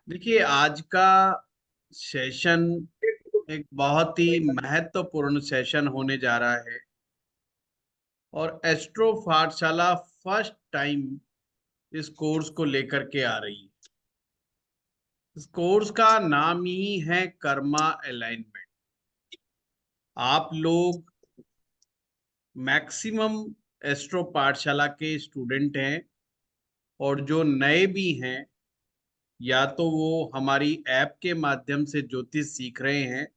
देखिए, आज का सेशन एक बहुत ही महत्वपूर्ण सेशन होने जा रहा है। और एस्ट्रो पाठशाला फर्स्ट टाइम इस कोर्स को लेकर के आ रही है। इस कोर्स का नाम ही है कर्मा अलाइनमेंट। आप लोग मैक्सिमम एस्ट्रो पाठशाला के स्टूडेंट हैं, और जो नए भी हैं, या तो वो हमारी ऐप के माध्यम से ज्योतिष सीख रहे हैं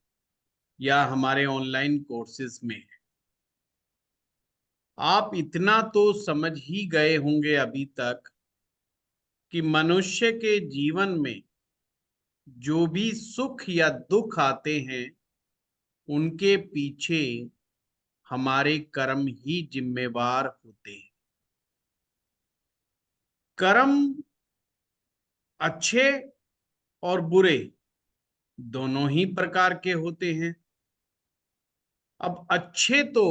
या हमारे ऑनलाइन कोर्सेज में हैं। आप इतना तो समझ ही गए होंगे अभी तक कि मनुष्य के जीवन में जो भी सुख या दुख आते हैं, उनके पीछे हमारे कर्म ही जिम्मेवार होते हैं। कर्म अच्छे और बुरे दोनों ही प्रकार के होते हैं। अब अच्छे तो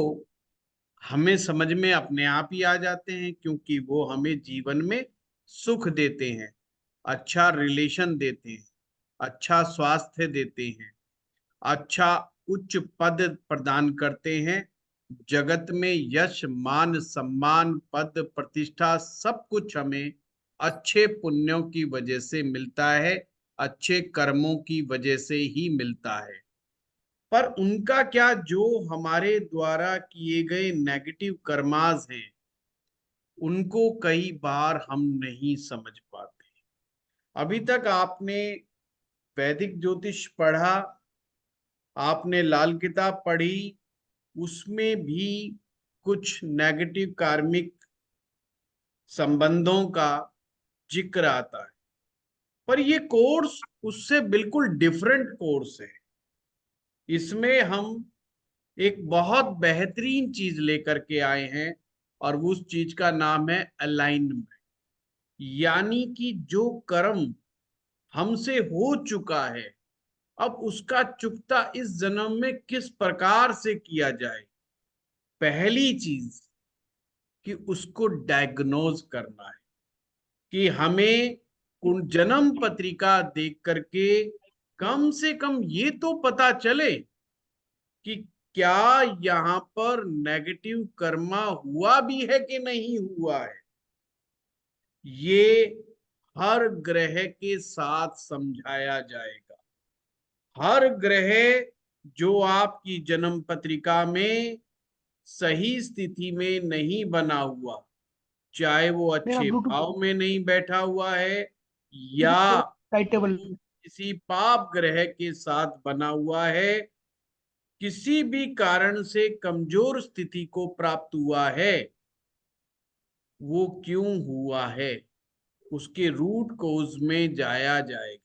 हमें समझ में अपने आप ही आ जाते हैं, क्योंकि वो हमें जीवन में सुख देते हैं, अच्छा रिलेशन देते हैं, अच्छा स्वास्थ्य देते हैं, अच्छा उच्च पद प्रदान करते हैं। जगत में यश मान सम्मान पद प्रतिष्ठा सब कुछ हमें अच्छे पुण्यों की वजह से मिलता है, अच्छे कर्मों की वजह से ही मिलता है। पर उनका क्या, जो हमारे द्वारा किए गए नेगेटिव कर्मास हैं, उनको कई बार हम नहीं समझ पाते। अभी तक आपने वैदिक ज्योतिष पढ़ा, आपने लाल किताब पढ़ी, उसमें भी कुछ नेगेटिव कार्मिक संबंधों का जिक्र आता है। पर ये कोर्स उससे बिल्कुल डिफरेंट कोर्स है। इसमें हम एक बहुत बेहतरीन चीज लेकर के आए हैं, और उस चीज का नाम है अलाइनमेंट। यानी कि जो कर्म हमसे हो चुका है, अब उसका चुकता इस जन्म में किस प्रकार से किया जाए। पहली चीज कि उसको डायग्नोज करना है, कि हमें जन्म पत्रिका देख करके कम से कम ये तो पता चले कि क्या यहाँ पर नेगेटिव कर्मा हुआ भी है कि नहीं हुआ है। ये हर ग्रह के साथ समझाया जाएगा। हर ग्रह जो आपकी जन्म पत्रिका में सही स्थिति में नहीं बना हुआ, चाहे वो मेरा अच्छे ब्लूटूथ भाव में नहीं बैठा हुआ है, या टाइट टेबल। वो किसी पाप ग्रह के साथ बना हुआ है, किसी भी कारण से कमजोर स्थिति को प्राप्त हुआ है, वो क्यों हुआ है, उसके रूट कोज में जाया जाएगा।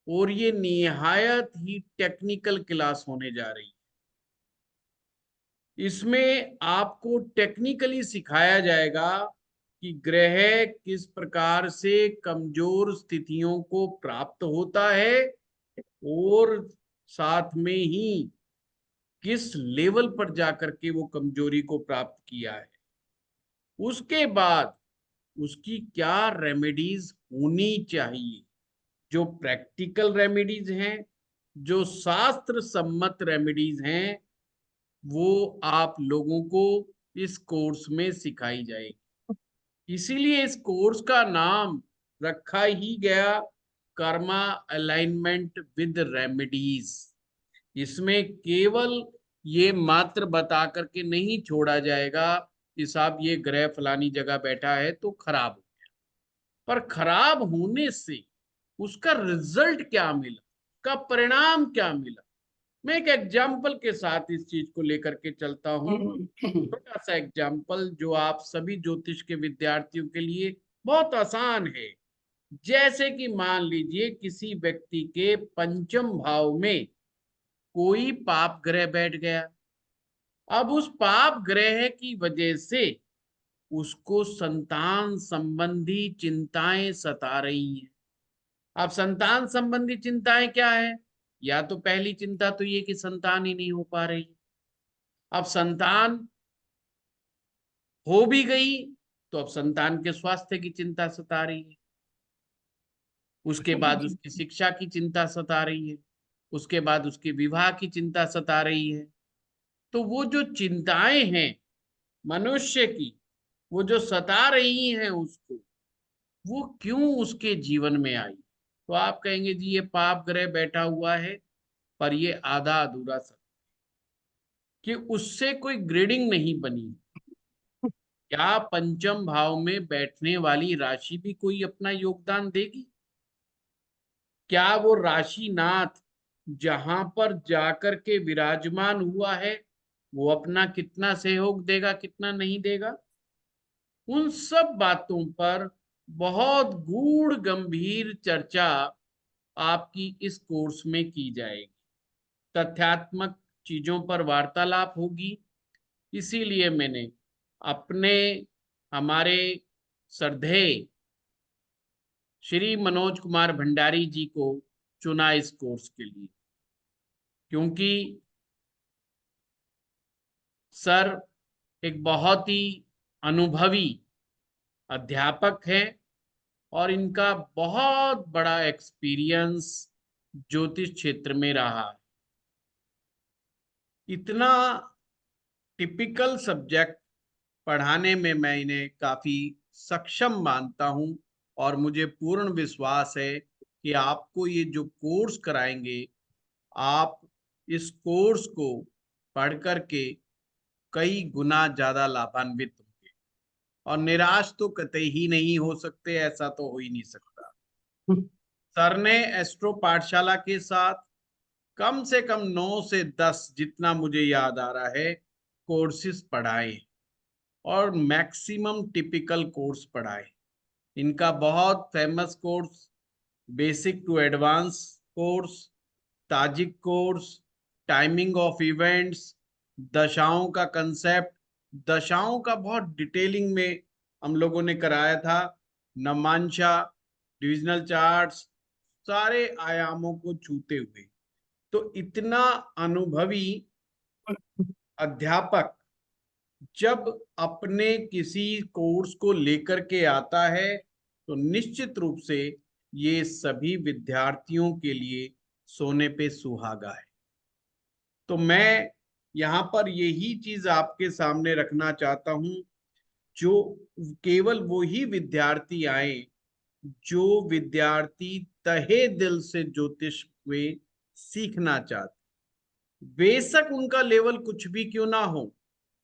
और ये निहायत ही टेक्निकल क्लास होने जा रही है। इसमें आपको टेक्निकली सिखाया जाएगा कि ग्रह किस प्रकार से कमजोर स्थितियों को प्राप्त होता है, और साथ में ही किस लेवल पर जाकर के वो कमजोरी को प्राप्त किया है। उसके बाद उसकी क्या रेमेडीज होनी चाहिए, जो प्रैक्टिकल रेमेडीज हैं, जो शास्त्र सम्मत रेमेडीज हैं, वो आप लोगों को इस कोर्स में सिखाई जाएगी। इसीलिए इस कोर्स का नाम रखा ही गया कर्मा अलाइनमेंट विद रेमेडीज। इसमें केवल ये मात्र बता करके नहीं छोड़ा जाएगा कि साहब ये ग्रह फलानी जगह बैठा है तो खराब हो गया। पर खराब होने से उसका रिजल्ट क्या मिला, का परिणाम क्या मिला, मैं एक एग्जाम्पल के साथ इस चीज को लेकर के चलता हूं। छोटा सा एग्जाम्पल जो आप सभी ज्योतिष के विद्यार्थियों के लिए बहुत आसान है। जैसे कि मान लीजिए किसी व्यक्ति के पंचम भाव में कोई पाप ग्रह बैठ गया। अब उस पाप ग्रह की वजह से उसको संतान संबंधी चिंताएं सता रही हैं। अब संतान संबंधी चिंताएं क्या है? या तो पहली चिंता तो ये कि संतान ही नहीं हो पा रही। अब संतान हो भी गई तो अब संतान के स्वास्थ्य की चिंता सता रही है। उसके बाद उसकी शिक्षा की चिंता सता रही है, उसके बाद उसके विवाह की चिंता सता रही है। तो वो जो चिंताएं हैं मनुष्य की, वो जो सता रही हैं उसको, वो क्यों उसके जीवन में आई? तो आप कहेंगे जी ये पाप ग्रह बैठा हुआ है, पर ये आधा अधूरा सत्य कि उससे कोई ग्रेडिंग नहीं बनी। क्या पंचम भाव में बैठने वाली राशि भी कोई अपना योगदान देगी? क्या वो राशिनाथ जहां पर जाकर के विराजमान हुआ है, वो अपना कितना सहयोग देगा, कितना नहीं देगा? उन सब बातों पर बहुत गूढ़ गंभीर चर्चा आपकी इस कोर्स में की जाएगी। तथ्यात्मक चीजों पर वार्तालाप होगी। इसीलिए मैंने अपने हमारे श्रद्धेय श्री मनोज कुमार भंडारी जी को चुना इस कोर्स के लिए, क्योंकि सर एक बहुत ही अनुभवी अध्यापक हैं और इनका बहुत बड़ा एक्सपीरियंस ज्योतिष क्षेत्र में रहा है। इतना टिपिकल सब्जेक्ट पढ़ाने में मैं इन्हें काफी सक्षम मानता हूं और मुझे पूर्ण विश्वास है कि आपको ये जो कोर्स कराएंगे, आप इस कोर्स को पढ़ करके कई गुना ज्यादा लाभान्वित होंगे और निराश तो कतई ही नहीं हो सकते, ऐसा तो हो ही नहीं सकता। सर ने एस्ट्रो पाठशाला के साथ कम से कम 9 से 10, जितना मुझे याद आ रहा है, कोर्सेज पढ़ाए और मैक्सिमम टिपिकल कोर्स पढ़ाए। इनका बहुत famous course basic to advance course, Tajik course, timing of events, दशाओं का कंसेप्ट, दशाओं का बहुत डिटेलिंग में हम लोगों ने कराया था, नमांशा, डिविजनल चार्ट्स, सारे आयामों को छूते हुए। तो इतना अनुभवी अध्यापक जब अपने किसी कोर्स को लेकर के आता है, तो निश्चित रूप से ये सभी विद्यार्थियों के लिए सोने पे सुहागा है। तो मैं यहाँ पर यही चीज आपके सामने रखना चाहता हूं, जो केवल वो ही विद्यार्थी आए जो विद्यार्थी तहे दिल से ज्योतिष में सीखना चाहते, बेशक उनका लेवल कुछ भी क्यों ना हो,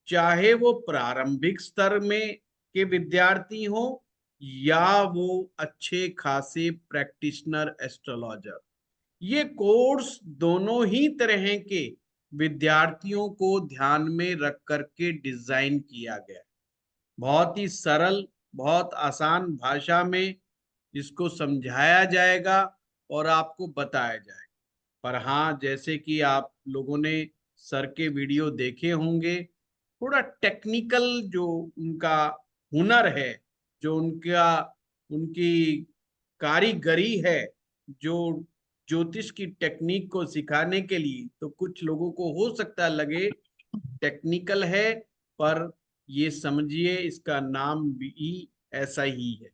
चाहे वो प्रारंभिक स्तर में के विद्यार्थी हो या वो अच्छे खासे प्रैक्टिशनर एस्ट्रोलॉजर, ये कोर्स दोनों ही तरह के विद्यार्थियों को ध्यान में रख करके डिजाइन किया गया। बहुत ही सरल, बहुत आसान भाषा में इसको समझाया जाएगा और आपको बताया जाएगा। पर हाँ, जैसे कि आप लोगों ने सर के वीडियो देखे होंगे, थोड़ा टेक्निकल जो उनका हुनर है, जो उनका उनकी कारीगरी है, जो ज्योतिष की टेक्निक को सिखाने के लिए, तो कुछ लोगों को हो सकता लगे टेक्निकल है, पर ये समझिए इसका नाम भी ऐसा ही है।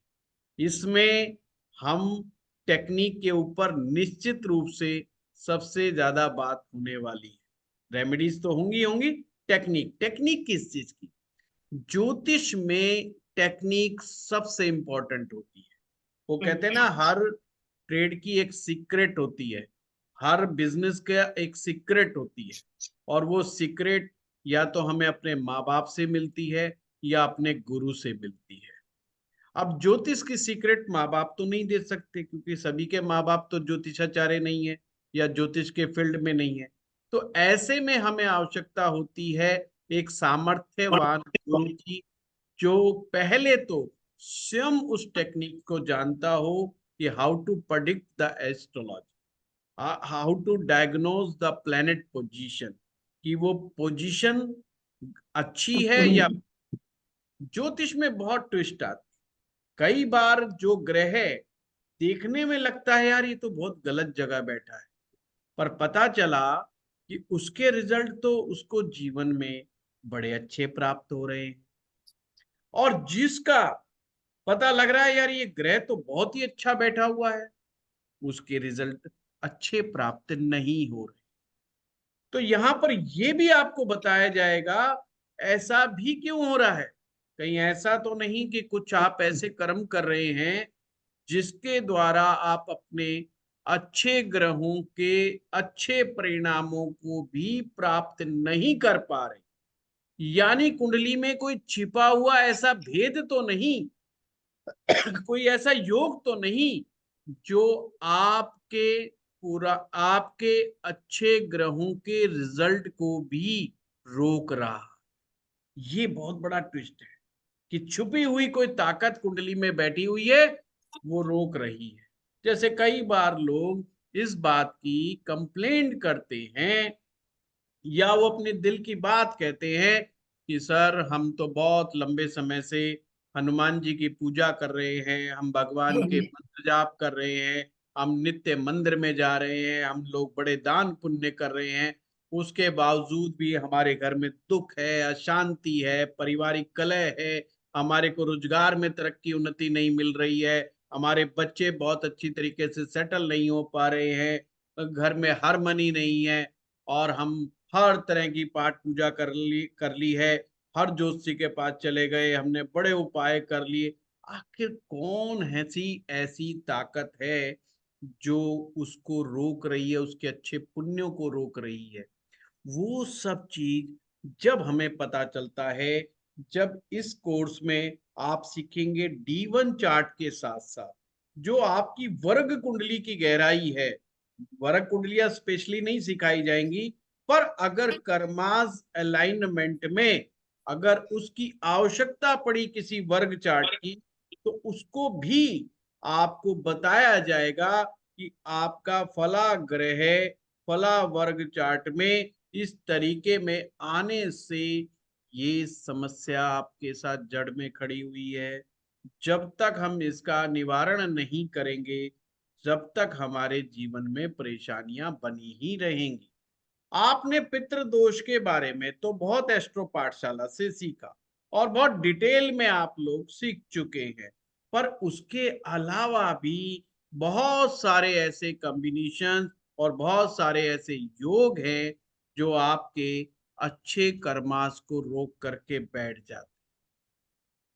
इसमें हम टेक्निक के ऊपर निश्चित रूप से सबसे ज्यादा बात होने वाली है। रेमेडीज तो होंगी होंगी, टेक्निक, टेक्निक किस चीज की? ज्योतिष में टेक्निक सबसे इंपॉर्टेंट होती है। वो कहते हैं ना, हर ट्रेड की एक सीक्रेट होती है, हर बिजनेस का एक सीक्रेट होती है, और वो सीक्रेट या तो हमें अपने माँ बाप से मिलती है या अपने गुरु से मिलती है। अब ज्योतिष की सीक्रेट माँ बाप तो नहीं दे सकते, क्योंकि सभी के माँ बाप तो ज्योतिषाचार्य नहीं है या ज्योतिष के फील्ड में नहीं है। तो ऐसे में हमें आवश्यकता होती है एक सामर्थ्यवान गुरु की, जो पहले तो स्वयं उस टेक्निक को जानता हो कि how to predict the astrology, how to diagnose the planet position, कि वो पोजीशन अच्छी है या। ज्योतिष में बहुत ट्विस्ट आता, कई बार जो ग्रह देखने में लगता है यार ये तो बहुत गलत जगह बैठा है, पर पता चला कि उसके रिजल्ट तो उसको जीवन में बड़े अच्छे प्राप्त हो रहे हैं। और जिसका पता लग रहा है यार ये ग्रह तो बहुत ही अच्छा बैठा हुआ है, उसके रिजल्ट अच्छे प्राप्त नहीं हो रहे। तो यहाँ पर ये भी आपको बताया जाएगा ऐसा भी क्यों हो रहा है। कहीं ऐसा तो नहीं कि कुछ आप ऐसे कर्म कर रहे हैं जिसके द्वारा आप अपने अच्छे ग्रहों के अच्छे परिणामों को भी प्राप्त नहीं कर पा रहे। यानी कुंडली में कोई छिपा हुआ ऐसा भेद तो नहीं, कोई ऐसा योग तो नहीं जो आपके आपके अच्छे ग्रहों के रिजल्ट को भी रोक रहा। ये बहुत बड़ा ट्विस्ट है कि छुपी हुई कोई ताकत कुंडली में बैठी हुई है, वो रोक रही है। जैसे कई बार लोग इस बात की कंप्लेंट करते हैं या वो अपने दिल की बात कहते हैं कि सर हम तो बहुत लंबे समय से हनुमान जी की पूजा कर रहे हैं, हम भगवान के मंत्र जाप कर रहे हैं, हम नित्य मंदिर में जा रहे हैं, हम लोग बड़े दान पुण्य कर रहे हैं, उसके बावजूद भी हमारे घर में दुख है, अशांति है, पारिवारिक कलह है, हमारे को रोजगार में तरक्की उन्नति नहीं मिल रही है, हमारे बच्चे बहुत अच्छी तरीके से सेटल नहीं हो पा रहे हैं, घर में हार्मनी नहीं है, और हम हर तरह की पाठ पूजा कर ली है, हर ज्योतिषी के पास चले गए, हमने बड़े उपाय कर लिए। आखिर कौन ऐसी ऐसी ताकत है जो उसको रोक रही है, उसके अच्छे पुण्यों को रोक रही है। वो सब चीज जब हमें पता चलता है, जब इस कोर्स में आप सीखेंगे D1 चार्ट के साथ साथ जो आपकी वर्ग कुंडली की गहराई है। वर्ग कुंडलियां स्पेशली नहीं सिखाई जाएंगी, पर अगर कर्मास अलाइनमेंट में अगर उसकी आवश्यकता पड़ी किसी वर्ग चार्ट की, तो उसको भी आपको बताया जाएगा कि आपका फला ग्रह फला वर्ग चार्ट में इस तरीके में आने से ये समस्या आपके साथ जड़ में खड़ी हुई है। जब तक हम इसका निवारण नहीं करेंगे, जब तक हमारे जीवन में परेशानियां बनी ही रहेंगी। आपने पितृ दोष के बारे में तो बहुत एस्ट्रो पाठशाला से सीखा और बहुत डिटेल में आप लोग सीख चुके हैं, पर उसके अलावा भी बहुत सारे ऐसे कॉम्बिनेशन और बहुत सारे ऐसे योग हैं जो आपके अच्छे कर्मास को रोक करके बैठ जाते।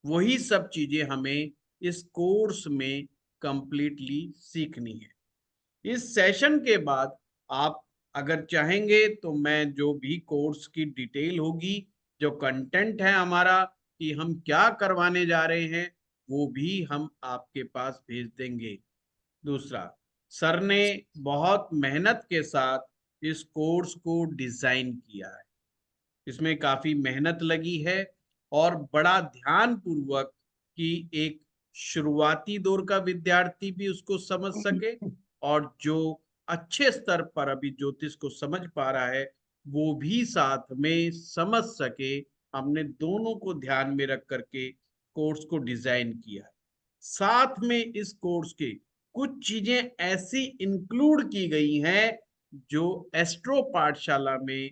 वही सब चीजें हमें इस कोर्स में कंप्लीटली सीखनी है। इस सेशन के बाद आप अगर चाहेंगे तो मैं जो भी कोर्स की डिटेल होगी, जो कंटेंट है हमारा कि हम क्या करवाने जा रहे हैं, वो भी हम आपके पास भेज देंगे। दूसरा, सर ने बहुत मेहनत के साथ इस कोर्स को डिजाइन किया है। इसमें काफी मेहनत लगी है और बड़ा ध्यान पूर्वक कि एक शुरुआती दौर का विद्यार्थी भी उसको समझ सके और जो अच्छे स्तर पर अभी ज्योतिष को समझ पा रहा है वो भी साथ में समझ सके। हमने दोनों को ध्यान में रख करके कोर्स को डिजाइन किया है। साथ में इस कोर्स के कुछ चीजें ऐसी इंक्लूड की गई हैं जो एस्ट्रो पाठशाला में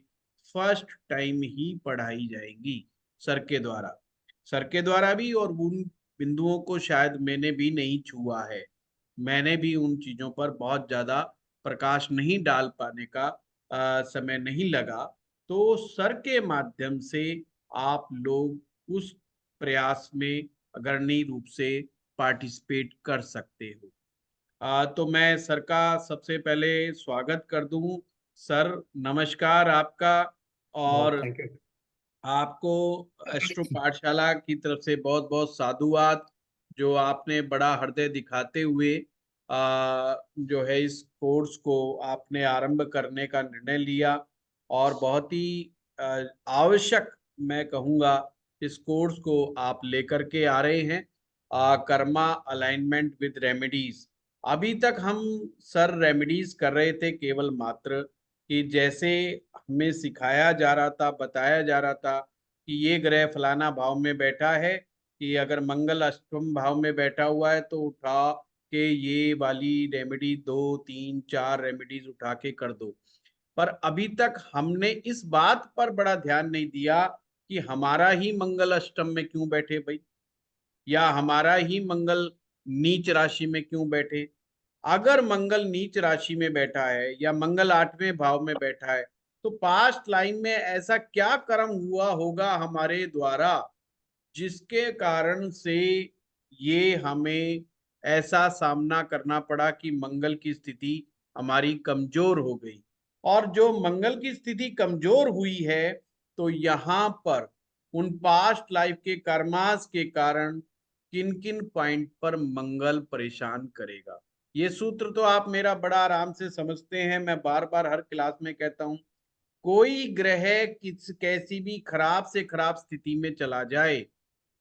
फर्स्ट टाइम ही पढ़ाई जाएंगी सर के द्वारा। सर के द्वारा भी, और उन बिंदुओं को शायद मैंने भी नहीं छुआ है, मैंने भी उन चीजों पर बहुत ज्यादा प्रकाश नहीं डाल पाने का समय नहीं लगा। तो सर के माध्यम से आप लोग उस प्रयास में अग्रणी रूप से पार्टिसिपेट कर सकते हो। तो मैं सर का सबसे पहले स्वागत कर दूं। सर नमस्कार आपका, और थैंक यू। आपको एस्ट्रो पाठशाला की तरफ से बहुत बहुत साधुवाद, जो आपने बड़ा हृदय दिखाते हुए जो है इस कोर्स को आपने आरंभ करने का निर्णय लिया, और बहुत ही आवश्यक मैं कहूँगा इस कोर्स को आप लेकर के आ रहे हैं, कर्मा अलाइनमेंट विद रेमेडीज। अभी तक हम सर रेमेडीज कर रहे थे केवल मात्र कि जैसे हमें सिखाया जा रहा था, बताया जा रहा था कि ये ग्रह फलाना भाव में बैठा है, कि अगर मंगल अष्टम भाव में बैठा हुआ है तो उठा के ये वाली रेमेडी 2 3 4 रेमेडीज उठा के कर दो। पर अभी तक हमने इस बात पर बड़ा ध्यान नहीं दिया कि हमारा ही मंगल अष्टम में क्यों बैठे भाई, या हमारा ही मंगल नीच राशि में क्यों बैठे। अगर मंगल नीच राशि में बैठा है या मंगल 8वें भाव में बैठा है, तो पास्ट लाइन में ऐसा क्या कर्म हुआ होगा हमारे द्वारा जिसके कारण से ये हमें ऐसा सामना करना पड़ा कि मंगल की स्थिति हमारी कमजोर हो गई। और जो मंगल की स्थिति कमजोर हुई है, तो यहाँ पर उन पास्ट लाइफ के कर्मास के कारण किन किन पॉइंट पर मंगल परेशान करेगा। ये सूत्र तो आप मेरा बड़ा आराम से समझते हैं, मैं बार बार हर क्लास में कहता हूं, कोई ग्रह किस कैसी भी खराब से खराब स्थिति में चला जाए,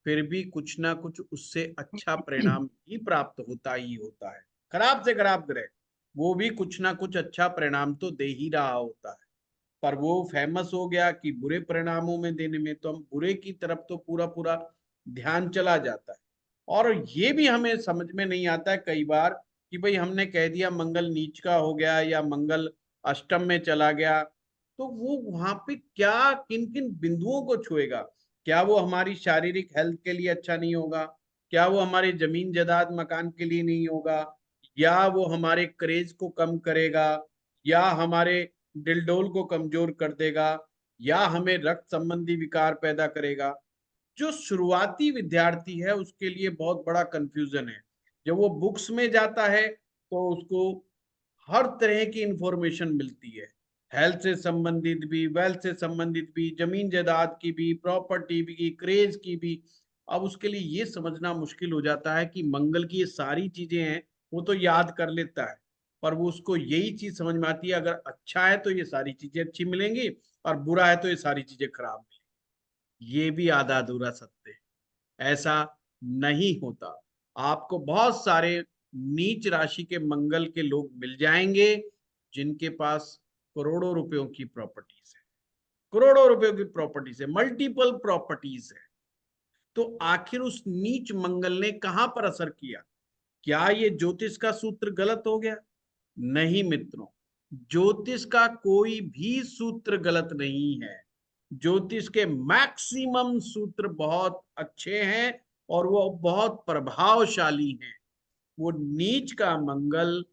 फिर भी कुछ ना कुछ उससे अच्छा परिणाम ही प्राप्त होता ही होता है। खराब से खराब ग्रह वो भी कुछ ना कुछ अच्छा परिणाम तो दे ही रहा होता है, पर वो फेमस हो गया कि बुरे परिणामों में देने में, तो हम बुरे की तरफ तो पूरा पूरा ध्यान चला जाता है। और ये भी हमें समझ में नहीं आता है कई बार कि भाई हमने कह दिया मंगल नीच का हो गया या मंगल अष्टम में चला गया, तो वो वहां पे क्या किन किन बिंदुओं को छुएगा। क्या वो हमारी शारीरिक हेल्थ के लिए अच्छा नहीं होगा? क्या वो हमारे जमीन जायदाद मकान के लिए नहीं होगा? या वो हमारे क्रेज को कम करेगा? या हमारे दिलडोल को कमजोर कर देगा? या हमें रक्त संबंधी विकार पैदा करेगा? जो शुरुआती विद्यार्थी है उसके लिए बहुत बड़ा कंफ्यूजन है। जब वो बुक्स में जाता है तो उसको हर तरह की इंफॉर्मेशन मिलती है, हेल्थ से संबंधित भी, वेल्थ से संबंधित भी, जमीन जायदाद की भी, प्रॉपर्टी की, क्रेज की भी। अब उसके लिए ये समझना मुश्किल हो जाता है कि मंगल की ये सारी चीजें हैं, वो तो याद कर लेता है, पर वो उसको यही चीज समझ में आती है, अगर अच्छा है तो ये सारी चीजें अच्छी मिलेंगी और बुरा है तो ये सारी चीजें खराब मिलेंगी। ये भी आधा अधूरा सत्य है, ऐसा नहीं होता। आपको बहुत सारे नीच राशि के मंगल के लोग मिल जाएंगे जिनके पास करोड़ों रुपयों की प्रॉपर्टीज है, करोड़ों रुपयों की प्रॉपर्टीज है, मल्टीपल प्रॉपर्टीज है। तो आखिर उस नीच मंगल ने कहां पर असर किया? क्या ये ज्योतिष का सूत्र गलत हो गया? नहीं मित्रों, ज्योतिष का कोई भी सूत्र गलत नहीं है। ज्योतिष के मैक्सिमम सूत्र बहुत अच्छे हैं और वो बहुत प्रभावशाली हैं। वो नीच का मंगल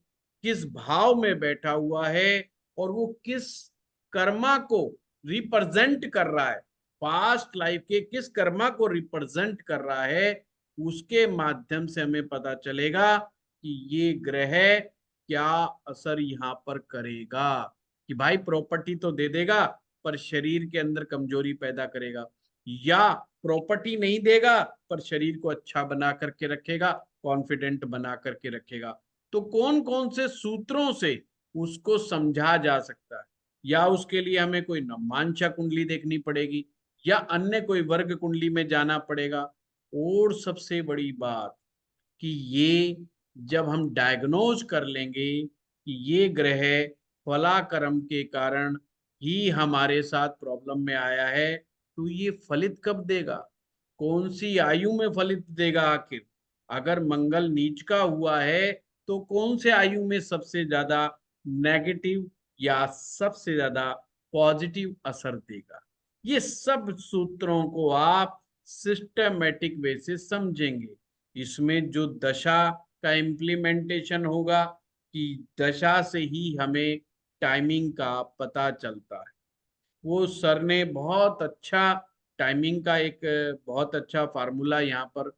किस भाव में बैठा हुआ है और वो किस कर्मा को रिप्रेजेंट कर रहा है, पास्ट लाइफ के किस कर्मा को रिप्रेजेंट कर रहा है, उसके माध्यम से हमें पता चलेगा कि ये ग्रह क्या असर यहाँ पर करेगा। कि भाई प्रॉपर्टी तो दे देगा पर शरीर के अंदर कमजोरी पैदा करेगा, या प्रॉपर्टी नहीं देगा पर शरीर को अच्छा बना करके रखेगा, कॉन्फिडेंट बना करके रखेगा। तो कौन कौन से सूत्रों से उसको समझा जा सकता है? या उसके लिए हमें कोई नवमांशा कुंडली देखनी पड़ेगी या अन्य कोई वर्ग कुंडली में जाना पड़ेगा। और सबसे बड़ी बात कि ये जब हम डायग्नोज कर लेंगे कि ये ग्रह फलाकर्म के कारण ही हमारे साथ प्रॉब्लम में आया है, तो ये फलित कब देगा, कौन सी आयु में फलित देगा आखिर? अगर मंगल नीच का हुआ है तो कौन से आयु में सबसे ज्यादा नेगेटिव या सबसे ज्यादा पॉजिटिव असर देगा? ये सब सूत्रों को आप सिस्टमेटिक वे से समझेंगे। इसमें जो दशा का इम्प्लीमेंटेशन होगा कि दशा से ही हमें टाइमिंग का पता चलता है। वो सर ने बहुत अच्छा टाइमिंग का एक बहुत अच्छा फार्मूला यहाँ पर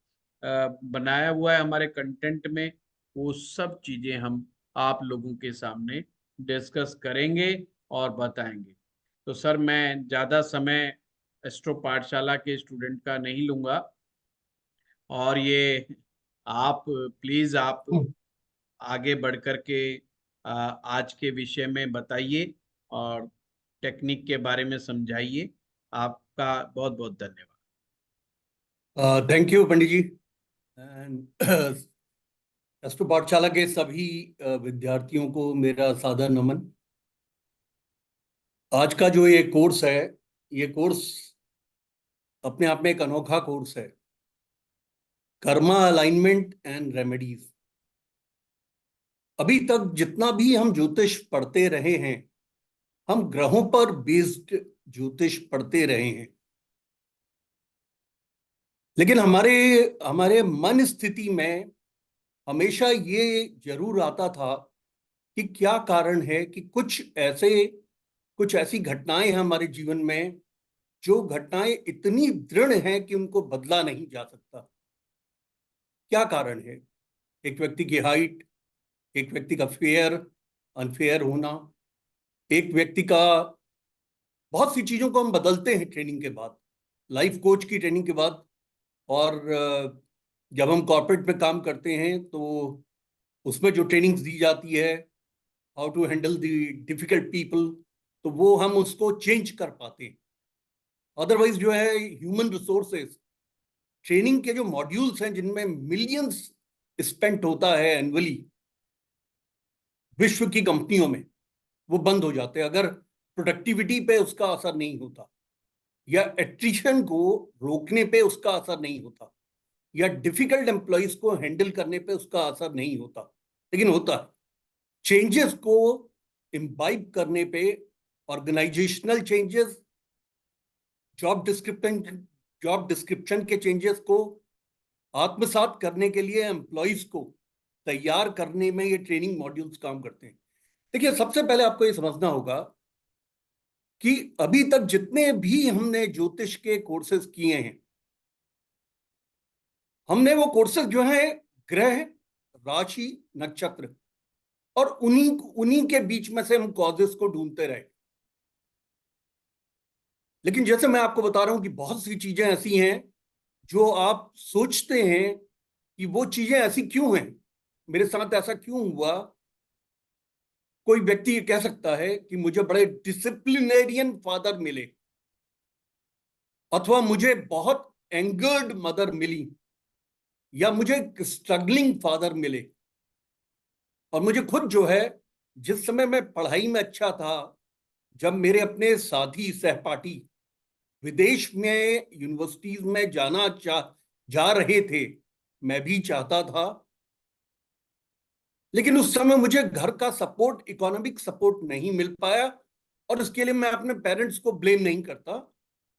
बनाया हुआ है हमारे कंटेंट में। वो सब चीजें हम आप लोगों के सामने डिस्कस करेंगे और बताएंगे। तो सर मैं ज्यादा समय एस्ट्रो पाठशाला के स्टूडेंट का नहीं लूंगा, और ये आप प्लीज आप आगे बढ़ कर के आज के विषय में बताइए और टेक्निक के बारे में समझाइए। आपका बहुत बहुत धन्यवाद। Thank you Pandit ji. And Astro Pathshala के सभी विद्यार्थियों को मेरा सादर नमन। आज का जो ये कोर्स है, ये कोर्स अपने आप में एक अनोखा कोर्स है, कर्मा अलाइनमेंट एंड रेमेडीज। अभी तक जितना भी हम ज्योतिष पढ़ते रहे हैं, हम ग्रहों पर बेस्ड ज्योतिष पढ़ते रहे हैं, लेकिन हमारे हमारे मन स्थिति में हमेशा ये जरूर आता था कि क्या कारण है कि कुछ ऐसी घटनाएं हैं हमारे जीवन में, जो घटनाएं इतनी दृढ़ हैं कि उनको बदला नहीं जा सकता। क्या कारण है? एक व्यक्ति की हाइट, एक व्यक्ति का फेयर अनफेयर होना, एक व्यक्ति का, बहुत सी चीजों को हम बदलते हैं ट्रेनिंग के बाद, लाइफ कोच की ट्रेनिंग के बाद। और जब हम कॉर्पोरेट में काम करते हैं तो उसमें जो ट्रेनिंग्स दी जाती है, how to handle the difficult people, तो वो हम उसको चेंज कर पाते हैं। अदरवाइज जो है ह्यूमन रिसोर्सेज ट्रेनिंग के जो मॉड्यूल्स हैं, जिनमें मिलियंस स्पेंट होता है एनुअली विश्व की कंपनियों में, वो बंद हो जाते हैं अगर प्रोडक्टिविटी पे उसका असर नहीं होता, या एट्रिशन को रोकने पे उसका असर नहीं होता, या डिफिकल्ट एम्प्लॉयज को हैंडल करने पे उसका असर नहीं होता। लेकिन होता है चेंजेस को इम्बाइब करने पे, ऑर्गेनाइजेशनल चेंजेस, जॉब डिस्क्रिप्शन के चेंजेस को आत्मसात करने के लिए एम्प्लॉयज को तैयार करने में ये ट्रेनिंग मॉड्यूल्स काम करते हैं। देखिए, सबसे पहले आपको ये समझना होगा कि अभी तक जितने भी हमने ज्योतिष के कोर्सेज किए हैं, हमने वो कोर्सेज जो है ग्रह, राशि, नक्षत्र और उन्हीं उन्हीं के बीच में से हम कॉजेस को ढूंढते रहे। लेकिन जैसे मैं आपको बता रहा हूं कि बहुत सी चीजें ऐसी हैं जो आप सोचते हैं कि वो चीजें ऐसी क्यों हैं, मेरे साथ ऐसा क्यों हुआ। कोई व्यक्ति ये कह सकता है कि मुझे बड़े डिसिप्लिनेरियन फादर मिले, अथवा मुझे बहुत एंगर्ड मदर मिली, या मुझे स्ट्रगलिंग फादर मिले। और मुझे खुद जो है, जिस समय मैं पढ़ाई में अच्छा था, जब मेरे अपने साथी सहपाठी विदेश में यूनिवर्सिटीज में जा रहे थे, मैं भी चाहता था, लेकिन उस समय मुझे घर का सपोर्ट, इकोनॉमिक सपोर्ट नहीं मिल पाया। और इसके लिए मैं अपने पेरेंट्स को ब्लेम नहीं करता,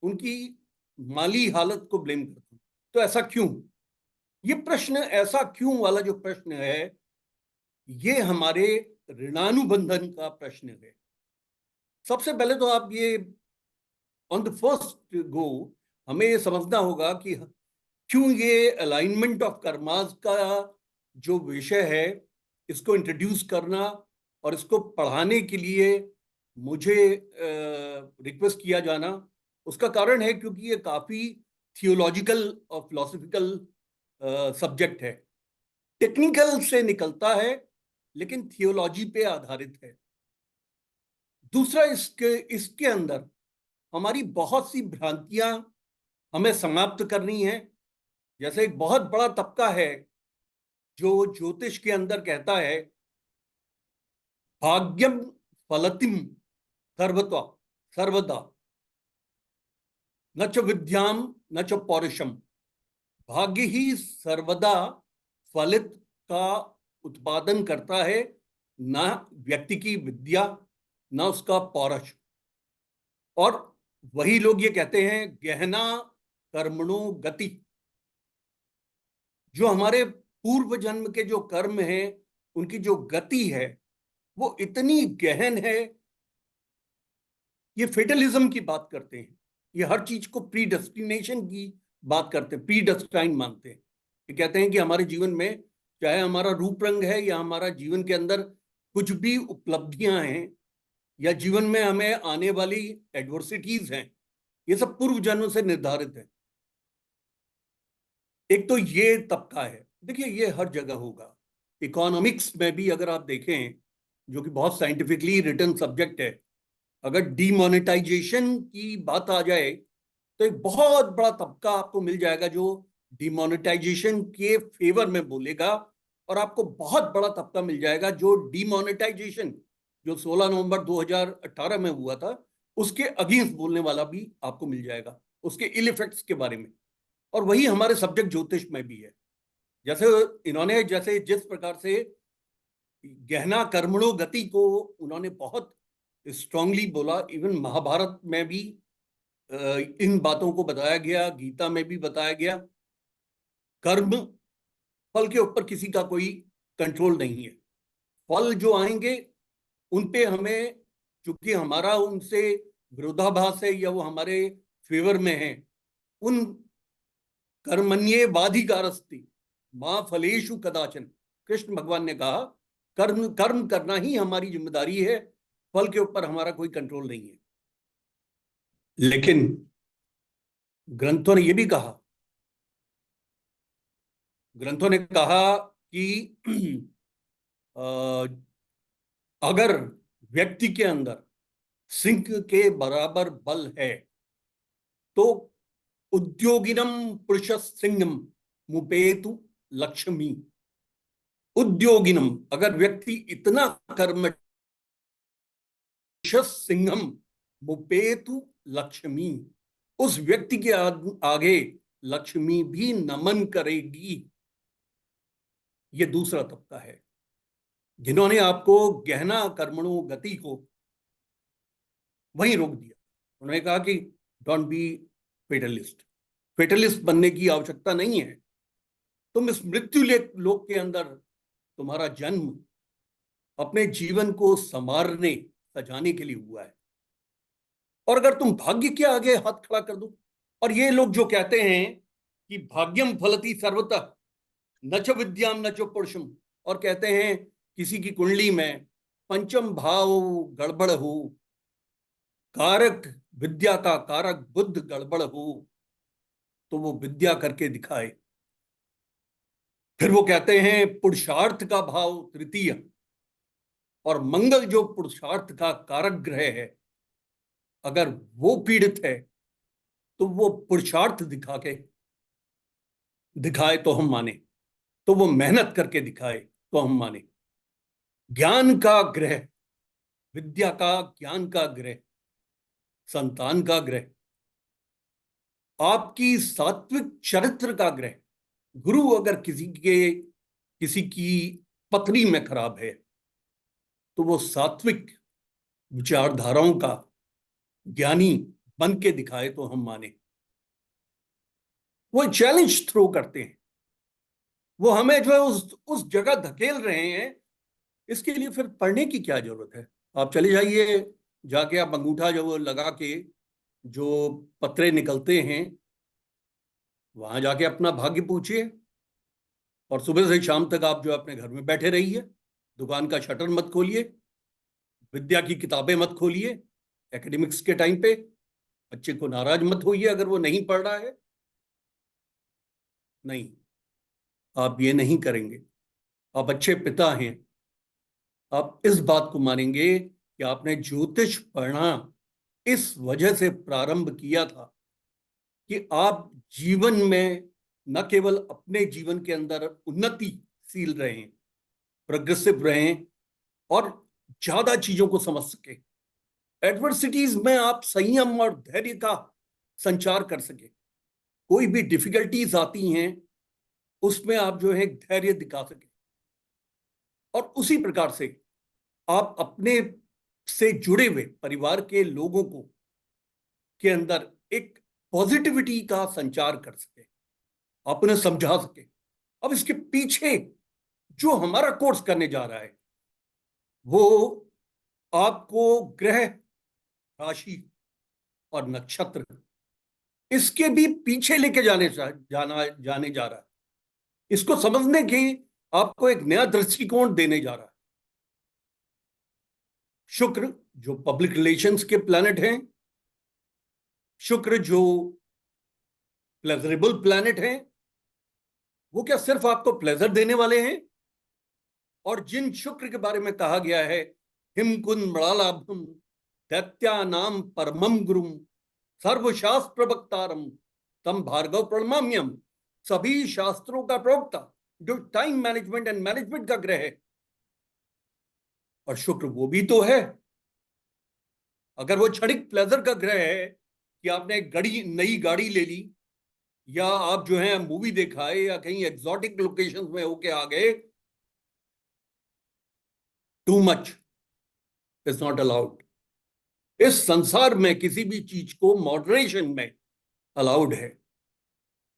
उनकी माली हालत को ब्लेम करता हूं। तो ऐसा क्यों? ये प्रश्न, ऐसा क्यों वाला जो प्रश्न है, ये हमारे ऋणानुबंधन का प्रश्न है। सबसे पहले तो आप ये ऑन द फर्स्ट गो हमें ये समझना होगा कि क्यों ये अलाइनमेंट ऑफ कर्मास का जो विषय है, इसको इंट्रोड्यूस करना और इसको पढ़ाने के लिए मुझे रिक्वेस्ट किया जाना। उसका कारण है क्योंकि ये काफी थियोलॉजिकल और फिलोसफिकल सब्जेक्ट है, टेक्निकल से निकलता है लेकिन थियोलॉजी पे आधारित है। दूसरा, इसके इसके अंदर हमारी बहुत सी भ्रांतियां हमें समाप्त करनी है। जैसे एक बहुत बड़ा तबका है जो ज्योतिष के अंदर कहता है, भाग्यम फलतिम सर्वता सर्वदा, न च विद्याम न च पौरुषम। भाग्य ही सर्वदा फलित का उत्पादन करता है, न व्यक्ति की विद्या, न उसका पौरुष। और वही लोग ये कहते हैं, गहना कर्मणो गति। जो हमारे पूर्व जन्म के जो कर्म हैं, उनकी जो गति है वो इतनी गहन है। ये फेटलिज्म की बात करते हैं, ये हर चीज को प्री डेस्टिनेशन की बात करते हैं, प्री डेस्टाइन मानते हैं। ये कहते हैं कि हमारे जीवन में, चाहे हमारा रूप रंग है या हमारा जीवन के अंदर कुछ भी उपलब्धियां हैं, या जीवन में हमें आने वाली एडवर्सिटीज हैं, ये सब पूर्व जन्म से निर्धारित है। एक तो ये तबका है। देखिए, ये हर जगह होगा। इकोनॉमिक्स में भी अगर आप देखें, जो कि बहुत साइंटिफिकली रिटन सब्जेक्ट है, अगर डीमोनेटाइजेशन की बात आ जाए तो एक बहुत बड़ा तबका आपको मिल जाएगा जो डीमोनेटाइजेशन के फेवर में बोलेगा, और आपको बहुत बड़ा तबका मिल जाएगा जो डीमोनेटाइजेशन जो 16 नवंबर 2018 में हुआ था उसके अगेंस्ट बोलने वाला भी आपको मिल जाएगा, उसके इल इफेक्ट्स के बारे में। और वही हमारे सब्जेक्ट ज्योतिष में भी है। जैसे इन्होंने, जैसे जिस प्रकार से गहना कर्मणो गति को उन्होंने बहुत स्ट्रांगली बोला, इवन महाभारत में भी इन बातों को बताया गया, गीता में भी बताया गया। कर्म फल के ऊपर किसी का कोई कंट्रोल नहीं है। फल जो आएंगे उन पे हमें, चूंकि हमारा उनसे विरोधाभास है या वो हमारे फेवर में है, उन कर्मण्येवाधिकारस्ति मां फलेषु कदाचन, कृष्ण भगवान ने कहा कर्म कर्म करना ही हमारी जिम्मेदारी है, फल के ऊपर हमारा कोई कंट्रोल नहीं है। लेकिन ग्रंथों ने यह भी कहा, ग्रंथों ने कहा कि अगर व्यक्ति के अंदर सिंह के बराबर बल है तो उद्योगिनम पुरुष सिंहम मुपेतु लक्ष्मी। उद्योगिनम, अगर व्यक्ति इतना कर्म सिंहम मुपेतु लक्ष्मी, उस व्यक्ति के आगे लक्ष्मी भी नमन करेगी। ये दूसरा तबका है जिन्होंने आपको गहना कर्मणो गति को वहीं रोक दिया। उन्होंने कहा कि डोंट बी फेटलिस्ट, फेटलिस्ट बनने की आवश्यकता नहीं है। तुम इस मृत्यु लोक के अंदर तुम्हारा जन्म अपने जीवन को संवारने सजाने के लिए हुआ है, और अगर तुम भाग्य के आगे हाथ खड़ा कर दो, और ये लोग जो कहते हैं कि भाग्यम फलति सर्वतः न च विद्याम न च पुरुषम, और कहते हैं किसी की कुंडली में पंचम भाव गड़बड़ हो, कारक विद्या का कारक बुद्ध गड़बड़ हो, तो वो विद्या करके दिखाए। फिर वो कहते हैं पुरुषार्थ का भाव तृतीय, और मंगल जो पुरुषार्थ का कारक ग्रह है, अगर वो पीड़ित है तो वो पुरुषार्थ दिखाए तो हम माने, तो वो मेहनत करके दिखाए तो हम माने। ज्ञान का ग्रह, विद्या का, ज्ञान का ग्रह, संतान का ग्रह, आपकी सात्विक चरित्र का ग्रह, गुरु अगर किसी की पत्नी में खराब है तो वो सात्विक विचारधाराओं का ज्ञानी बन के दिखाए तो हम माने। वो चैलेंज थ्रो करते हैं, वो हमें जो है उस जगह धकेल रहे हैं। इसके लिए फिर पढ़ने की क्या जरूरत है? आप चले जाइए, जाके आप अंगूठा जो लगा के जो पत्रे निकलते हैं वहां जाके अपना भाग्य पूछिए, और सुबह से शाम तक आप जो अपने घर में बैठे रहिए, दुकान का शटर मत खोलिए, विद्या की किताबें मत खोलिए एकेडमिक्स के टाइम पे, बच्चे को नाराज मत होइए अगर वो नहीं पढ़ रहा है। नहीं, आप ये नहीं करेंगे। आप अच्छे पिता हैं, आप इस बात को मानेंगे कि आपने ज्योतिष पढ़ना इस वजह से प्रारंभ किया था कि आप जीवन में न केवल अपने जीवन के अंदर उन्नतिशील रहें, प्रोग्रेसिव रहें, और ज्यादा चीजों को समझ सके, एडवर्सिटीज में आप संयम और धैर्य का संचार कर सके। कोई भी डिफिकल्टीज आती हैं उसमें आप जो है धैर्य दिखा सके, और उसी प्रकार से आप अपने से जुड़े हुए परिवार के लोगों को के अंदर एक पॉजिटिविटी का संचार कर सके, आप उन्हें समझा सके। अब इसके पीछे जो हमारा कोर्स करने जा रहा है वो आपको ग्रह, राशि और नक्षत्र, इसके भी पीछे लेके जाने जा रहा है। इसको समझने की आपको एक नया दृष्टिकोण देने जा रहा है। शुक्र जो पब्लिक रिलेशंस के प्लैनेट हैं, शुक्र जो प्लेजरेबल प्लैनेट हैं, वो क्या सिर्फ आपको प्लेजर देने वाले हैं? और जिन शुक्र के बारे में कहा गया है हिमकुन मृणालाभम दैत्यानाम परमम गुरुम सर्वशास्त्र प्रवक्तारम तम भार्गव प्रणमाम्यम, सभी शास्त्रों का प्रवक्ता, जो टाइम मैनेजमेंट एंड मैनेजमेंट का ग्रह है। और शुक्र वो भी तो है, अगर वो क्षणिक प्लेजर का ग्रह है कि आपने एक नई गाड़ी ले ली, या आप जो है मूवी देखा है, या कहीं एग्जॉटिक लोकेशंस में होके आ गए, too much is not allowed. इस संसार में किसी भी चीज को मॉडरेशन में अलाउड है,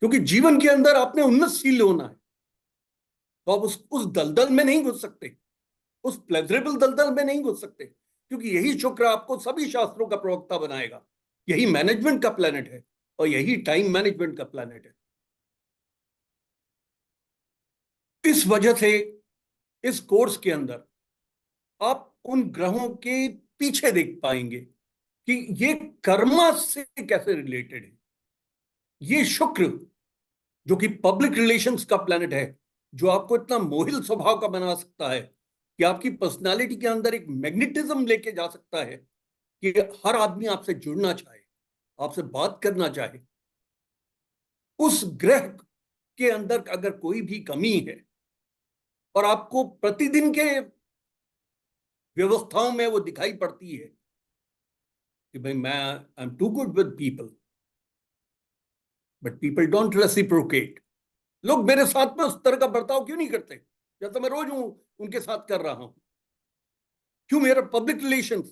क्योंकि जीवन के अंदर आपने उन्नतशील होना है। तो आप उस दलदल में नहीं घुस सकते, उस प्लेजरेबल दलदल में नहीं घुस सकते, क्योंकि यही शुक्र आपको सभी शास्त्रों का प्रवक्ता बनाएगा। यही मैनेजमेंट का प्लेनेट है और यही टाइम मैनेजमेंट का प्लेनेट है। इस वजह से इस कोर्स के अंदर आप उन ग्रहों के पीछे देख पाएंगे कि ये कर्मा से कैसे रिलेटेड है। ये शुक्र जो कि पब्लिक रिलेशंस का प्लेनेट है, जो आपको इतना मोहिल स्वभाव का बना सकता है कि आपकी पर्सनालिटी के अंदर एक मैग्नेटिज्म लेके जा सकता है कि हर आदमी आपसे जुड़ना चाहे, आपसे बात करना चाहे। उस ग्रह के अंदर अगर कोई भी कमी है और आपको प्रतिदिन के व्यवस्थाओं में वो दिखाई पड़ती है कि भाई मैं I am too good with people but people don't reciprocate, लोग मेरे साथ में उस तरह का बर्ताव क्यों नहीं करते जैसा मैं रोज उनके साथ कर रहा हूं, क्यों मेरा पब्लिक रिलेशंस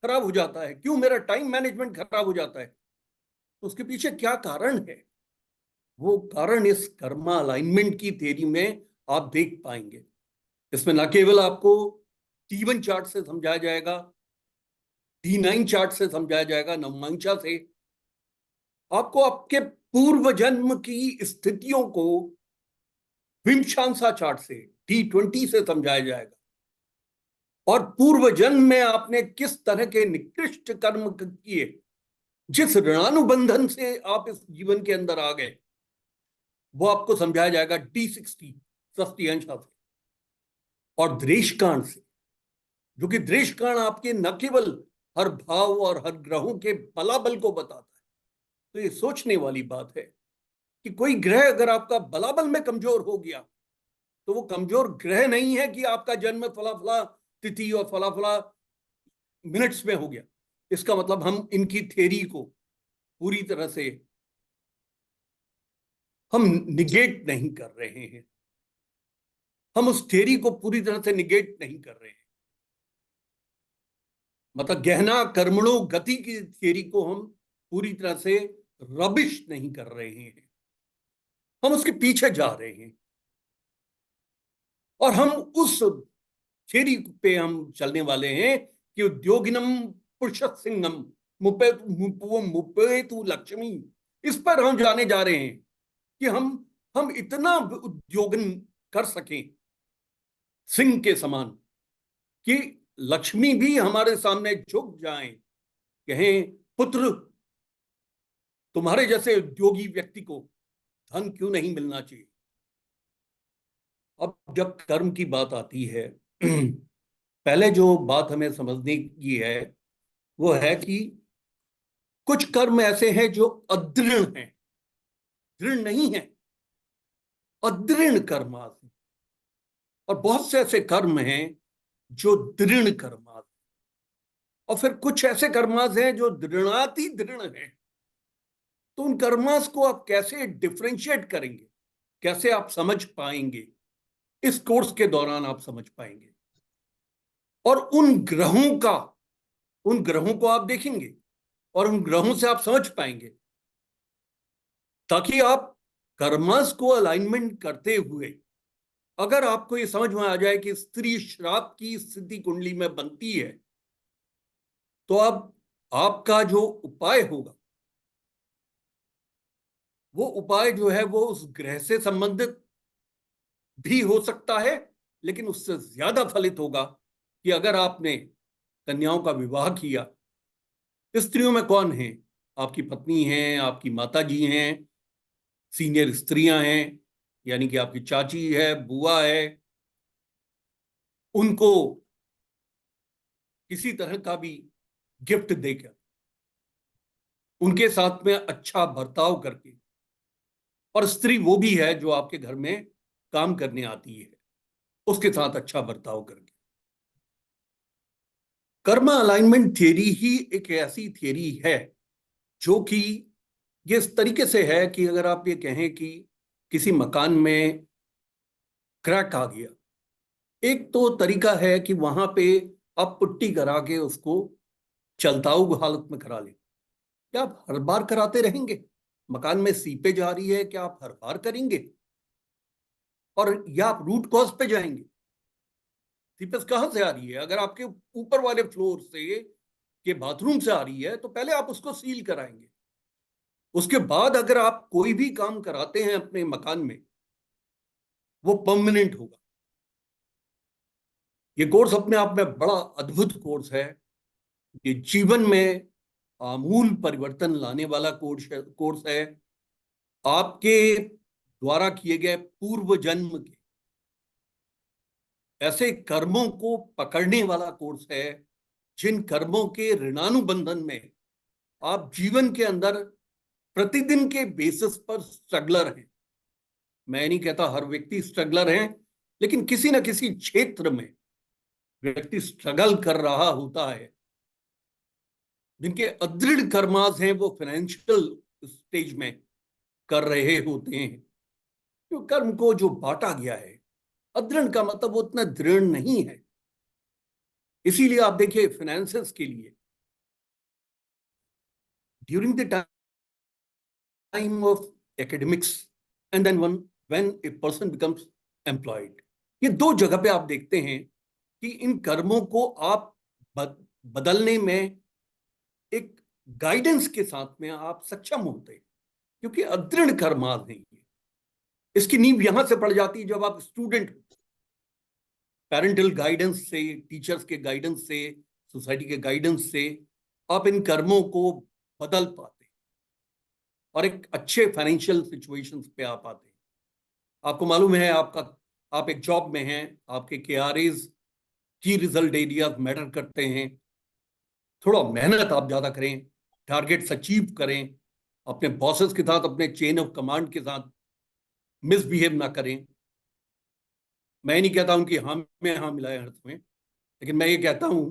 खराब हो जाता है, क्यों मेरा टाइम मैनेजमेंट खराब हो जाता है। तो उसके पीछे क्या कारण है, वो कारण इस कर्मा अलाइनमेंट की थ्योरी में आप देख पाएंगे। इसमें न केवल आपको T1 चार्ट से समझाया जाएगा, D9 चार्ट से समझाया जाएगा, नवमांशा से आपको आपके पूर्व जन्म की स्थितियों को विमशांसा चार्ट से D20 से समझाया जाएगा, और पूर्व जन्म में आपने किस तरह के निकृष्ट कर्म किए, जिस ऋणानुबंधन से आप इस जीवन के अंदर आ गए, वो आपको समझाया जाएगा D60 षष्ठी अंशा से, और द्वेषकांड से, जो कि द्वेषकांड आपके न केवल हर भाव और हर ग्रहों के बलाबल को बताता है। तो ये सोचने वाली बात है कि कोई ग्रह अगर आपका बलाबल में कमजोर हो गया तो वो कमजोर ग्रह नहीं है कि आपका जन्म फला फला तिथि और फला फला मिनट्स में हो गया। इसका मतलब हम इनकी थ्योरी को पूरी तरह से हम निगेट नहीं कर रहे हैं, हम उस थ्योरी को पूरी तरह से निगेट नहीं कर रहे हैं। मतलब गहना कर्मणों गति की थ्योरी को हम पूरी तरह से रबिश नहीं कर रहे हैं, हम उसके पीछे जा रहे हैं, और हम उस थ्योरी पे हम चलने वाले हैं कि उद्योगिनम पुरुष सिंगम मुपेतु लक्ष्मी। इस पर हम जाने जा रहे हैं कि हम इतना उद्योगन कर सकें सिंह के समान कि लक्ष्मी भी हमारे सामने झुक जाएं, कहें पुत्र तुम्हारे जैसे उद्योगी व्यक्ति को धन क्यों नहीं मिलना चाहिए। अब जब कर्म की बात आती है पहले जो बात हमें समझने की है वो है कि कुछ कर्म ऐसे हैं जो अदृढ़ हैं, दृढ़ नहीं है, अदृढ़ कर्म, और बहुत से ऐसे कर्म हैं जो दृढ़ कर्मास, और फिर कुछ ऐसे कर्मास हैं जो दृढ़ाति दृढ़ हैं। तो उन कर्मास को आप कैसे डिफरेंशिएट करेंगे, कैसे आप समझ पाएंगे, इस कोर्स के दौरान आप समझ पाएंगे। और उन ग्रहों को आप देखेंगे और उन ग्रहों से आप समझ पाएंगे, ताकि आप कर्मास को अलाइनमेंट करते हुए अगर आपको ये समझ में आ जाए कि स्त्री श्राप की स्थिति कुंडली में बनती है, तो अब आपका जो उपाय होगा वो उपाय जो है वो उस ग्रह से संबंधित भी हो सकता है, लेकिन उससे ज्यादा फलित होगा कि अगर आपने कन्याओं का विवाह किया, स्त्रियों में कौन है, आपकी पत्नी है, आपकी माता जी हैं, सीनियर स्त्रियां हैं, यानी कि आपकी चाची है, बुआ है, उनको किसी तरह का भी गिफ्ट देकर, उनके साथ में अच्छा बर्ताव करके, और स्त्री वो भी है जो आपके घर में काम करने आती है, उसके साथ अच्छा बर्ताव करके। कर्मा अलाइनमेंट थियरी ही एक ऐसी थियरी है जो कि ये इस तरीके से है कि अगर आप ये कहें कि किसी मकान में क्रैक आ गया, एक तो तरीका है कि वहां पे आप पुट्टी करा के उसको चलताऊ हालत में करा लें। क्या आप हर बार कराते रहेंगे? मकान में सीपेज आ रही है, क्या आप हर बार करेंगे? और या आप रूट कॉज पे जाएंगे। सीपेस कहां से आ रही है? अगर आपके ऊपर वाले फ्लोर से के बाथरूम से आ रही है तो पहले आप उसको सील कराएंगे। उसके बाद अगर आप कोई भी काम कराते हैं अपने मकान में, वो परमानेंट होगा। ये कोर्स अपने आप में बड़ा अद्भुत कोर्स है। ये जीवन में आमूल परिवर्तन लाने वाला कोर्स है। आपके द्वारा किए गए पूर्व जन्म के ऐसे कर्मों को पकड़ने वाला कोर्स है, जिन कर्मों के ऋणानुबंधन में आप जीवन के अंदर प्रतिदिन के बेसिस पर स्ट्रगलर हैं। मैं नहीं कहता हर व्यक्ति स्ट्रगलर है, लेकिन किसी न किसी क्षेत्र में व्यक्ति स्ट्रगल कर रहा होता है। जिनके अदृढ़ कर्मास हैं वो फाइनेंशियल स्टेज में कर रहे होते हैं। तो कर्म को जो बांटा गया है, अदृढ़ का मतलब वो उतना दृढ़ नहीं है। इसीलिए आप देखिए फाइनेंसेस के लिए during the time of academics and then when a person becomes employed, ये दो जगह पे आप देखते हैं कि इन कर्मों को आप बदलने में एक गाइडेंस के साथ में आप सक्षम होते हैं, क्योंकि अदृढ़ कर्मास नहीं है। इसकी नींव यहां से पड़ जाती है जब आप स्टूडेंट, पेरेंटल गाइडेंस से, टीचर्स के गाइडेंस से, सोसाइटी के गाइडेंस से आप इन कर्मों को बदल पाते और एक अच्छे फाइनेंशियल सिचुएशंस पे आप आते हैं। आपको मालूम है आप एक जॉब में हैं, आपके केआरएस की रिजल्ट एरियाज मैटर करते हैं। थोड़ा मेहनत आप ज्यादा करें, टारगेट्स अचीव करें, अपने बॉसेस के साथ, अपने चेन ऑफ कमांड के साथ मिसबिहेव ना करें। मैं नहीं कहता हूं कि हाँ में हाँ मिलाए अर्थ में, लेकिन मैं ये कहता हूं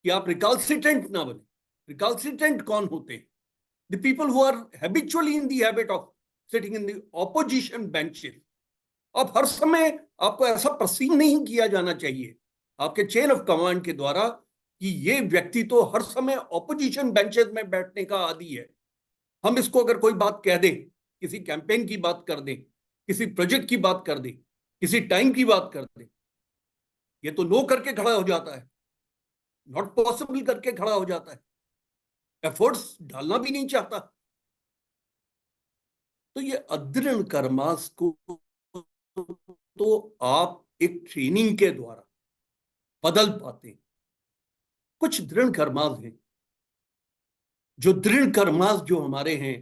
कि आप रिकॉल्सिटेंट ना बने। रिकॉल्सिटेंट कौन होते हैं? The people who are habitually in the habit of sitting in the opposition benches. अब हर समय आपको ऐसा परसीव नहीं किया जाना चाहिए आपके चेन ऑफ कमांड के द्वारा कि ये व्यक्ति तो हर समय ऑपोजिशन बेंचेस में बैठने का आदी है। हम इसको अगर कोई बात कह दें, किसी कैंपेन की बात कर दें, किसी प्रोजेक्ट की बात कर दें, किसी टाइम की बात कर दें, ये तो नो करके खड़ा हो जाता है, नॉट पॉसिबल करके खड़ा हो जाता है, एफर्ट्स डालना भी नहीं चाहता। तो ये अदृढ़ कर्मास को तो आप एक ट्रेनिंग के द्वारा बदल पाते हैं। कुछ दृढ़ कर्मास हैं, जो दृढ़ कर्मास जो हमारे हैं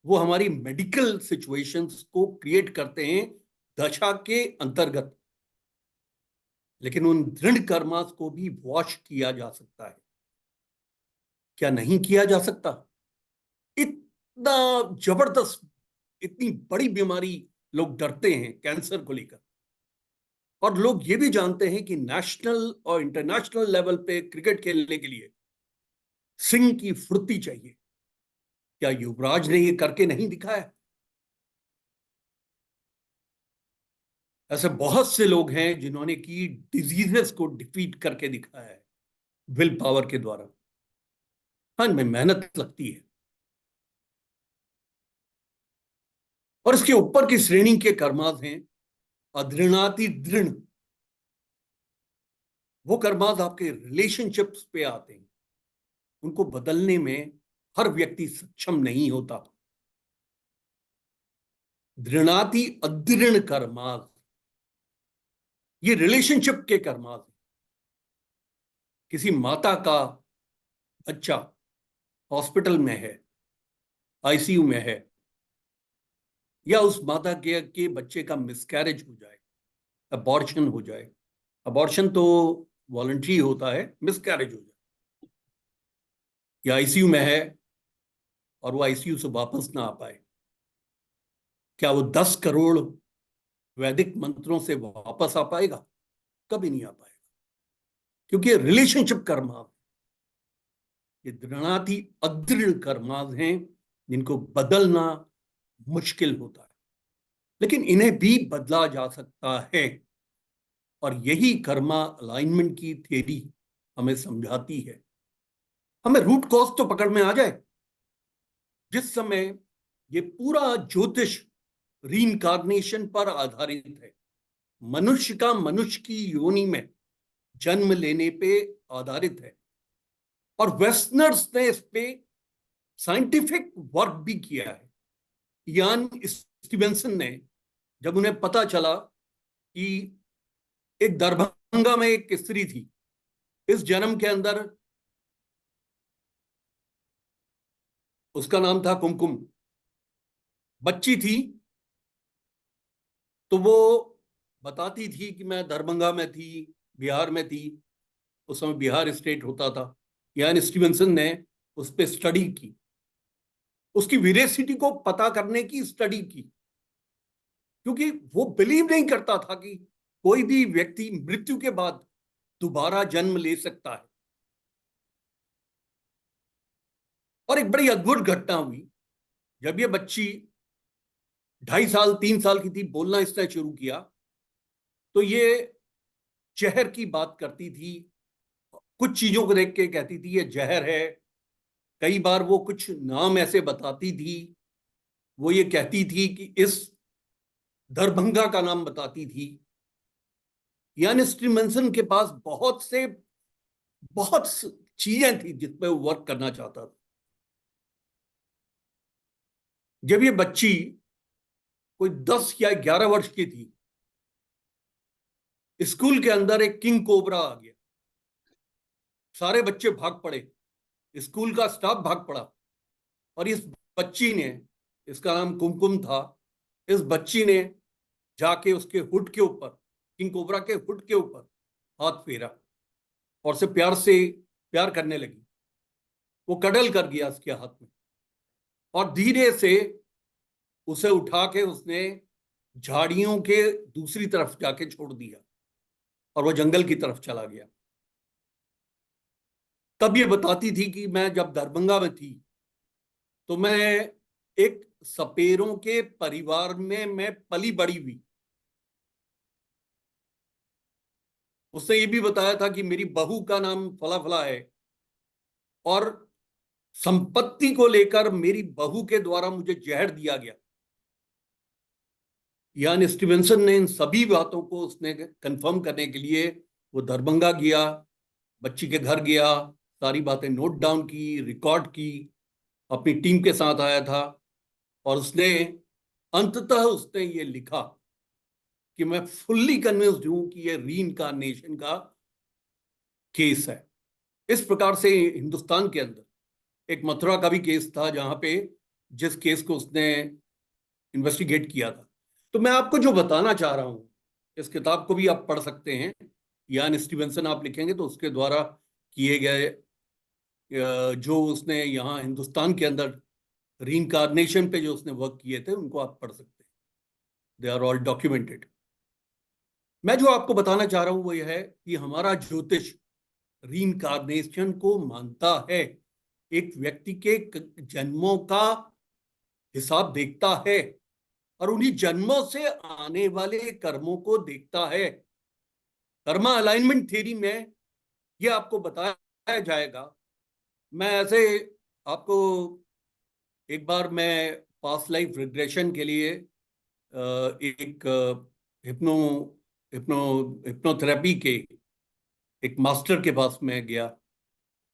वो हमारी मेडिकल सिचुएशंस को क्रिएट करते हैं दशा के अंतर्गत। लेकिन उन दृढ़ कर्मास को भी वॉश किया जा सकता है। क्या नहीं किया जा सकता? इतना जबरदस्त, इतनी बड़ी बीमारी लोग डरते हैं कैंसर को लेकर, और लोग ये भी जानते हैं कि नेशनल और इंटरनेशनल लेवल पे क्रिकेट खेलने के लिए सिंह की फुर्ती चाहिए। क्या युवराज ने ये करके नहीं दिखाया? ऐसे बहुत से लोग हैं जिन्होंने की डिजीजेस को डिफीट करके दिखाया है विल पावर के द्वारा। हाँ, इनमें मेहनत लगती है। और इसके ऊपर की श्रेणी के कर्मास हैं अदृणाति दृढ़। वो कर्मास आपके रिलेशनशिप्स पे आते हैं, उनको बदलने में हर व्यक्ति सक्षम नहीं होता। दृणाति अदृढ़ कर्मास, ये रिलेशनशिप के कर्मास हैं। किसी माता का बच्चा हॉस्पिटल में है, आईसीयू में है, या उस माता के बच्चे का मिसकैरेज हो जाए, अबॉर्शन हो जाए। अबॉर्शन तो वॉलंटरी होता है, मिसकैरेज हो जाए, या आईसीयू में है और वो आईसीयू से वापस ना आ पाए, क्या वो 10 करोड़ वैदिक मंत्रों से वापस आ पाएगा? कभी नहीं आ पाएगा, क्योंकि रिलेशनशिप कर्मास, ये दृढ़ाति अदृढ़ कर्मास हैं जिनको बदलना मुश्किल होता है, लेकिन इन्हें भी बदला जा सकता है। और यही कर्मा अलाइनमेंट की थ्योरी हमें समझाती है। हमें रूट कॉज तो पकड़ में आ जाए। जिस समय ये पूरा ज्योतिष रीइंकार्नेशन पर आधारित है, मनुष्य का मनुष्य की योनि में जन्म लेने पे आधारित है। और वेस्टर्नर्स ने इस पे साइंटिफिक वर्क भी किया है। यान स्टीवेंसन ने, जब उन्हें पता चला कि एक दरभंगा में एक स्त्री थी, इस जन्म के अंदर उसका नाम था कुमकुम, बच्ची थी, तो वो बताती थी कि मैं दरभंगा में थी, बिहार में थी, उस समय बिहार स्टेट होता था। यान स्टीवेंसन ने उस पर स्टडी की, उसकी वेरेसिटी को पता करने की स्टडी की, क्योंकि वो बिलीव नहीं करता था कि कोई भी व्यक्ति मृत्यु के बाद दोबारा जन्म ले सकता है। और एक बड़ी अद्भुत घटना हुई, जब ये बच्ची 2.5 साल 3 साल की थी, बोलना इसने शुरू किया, तो ये जहर की बात करती थी, कुछ चीजों को देख के कहती थी ये जहर है। कई बार वो कुछ नाम ऐसे बताती थी, वो ये कहती थी कि इस दरभंगा का नाम बताती थी। यानी स्टीवेंसन के पास बहुत चीजें थी जिस पे वो वर्क करना चाहता था। जब ये बच्ची कोई 10 या 11 वर्ष की थी, स्कूल के अंदर एक किंग कोबरा आ गया, सारे बच्चे भाग पड़े, स्कूल का स्टाफ भाग पड़ा, और इस बच्ची ने, इसका नाम कुमकुम था, इस बच्ची ने जाके उसके हुड के ऊपर, किंग कोबरा के हुड के ऊपर हाथ फेरा और से प्यार करने लगी। वो कडल कर गया उसके हाथ में, और धीरे से उसे उठा के उसने झाड़ियों के दूसरी तरफ जाके छोड़ दिया और वो जंगल की तरफ चला गया। तब ये बताती थी कि मैं जब दरभंगा में थी तो मैं एक सपेरों के परिवार में मैं पली बड़ी हुई। उसने ये भी बताया था कि मेरी बहू का नाम फला फला है, और संपत्ति को लेकर मेरी बहू के द्वारा मुझे जहर दिया गया। यानी स्टीवेंसन ने इन सभी बातों को उसने कंफर्म करने के लिए वो दरभंगा गया, बच्ची के घर गया, सारी बातें नोट डाउन की, रिकॉर्ड की, अपनी टीम के साथ आया था, और उसने अंततः उसने ये लिखा कि मैं फुल्ली कन्विंस्ड हूं कि ये रीइंकार्नेशन का केस है। इस प्रकार से हिंदुस्तान के अंदर एक मथुरा का भी केस था, जहां पे जिस केस को उसने इन्वेस्टिगेट किया था। तो मैं आपको जो बताना चाह रहा हूं, इस किताब को भी आप पढ़ सकते हैं, यान स्टीवेंसन आप लिखेंगे तो उसके द्वारा किए गए जो उसने यहाँ हिंदुस्तान के अंदर रीइंकार्नेशन पे जो उसने वर्क किए थे, उनको आप पढ़ सकते हैं। They are all documented. मैं जो आपको बताना चाह रहा हूं वो यह है कि हमारा ज्योतिष रीइंकार्नेशन को मानता है, एक व्यक्ति के जन्मों का हिसाब देखता है, और उन्हीं जन्मों से आने वाले कर्मों को देखता है। कर्मा अलाइनमेंट थ्योरी में ये आपको बताया जाएगा। मैं ऐसे आपको एक बार मैं पास्ट लाइफ रिग्रेशन के लिए एक हिप्नो हिप्नो हिप्नोथेरेपी के एक मास्टर के पास में गया।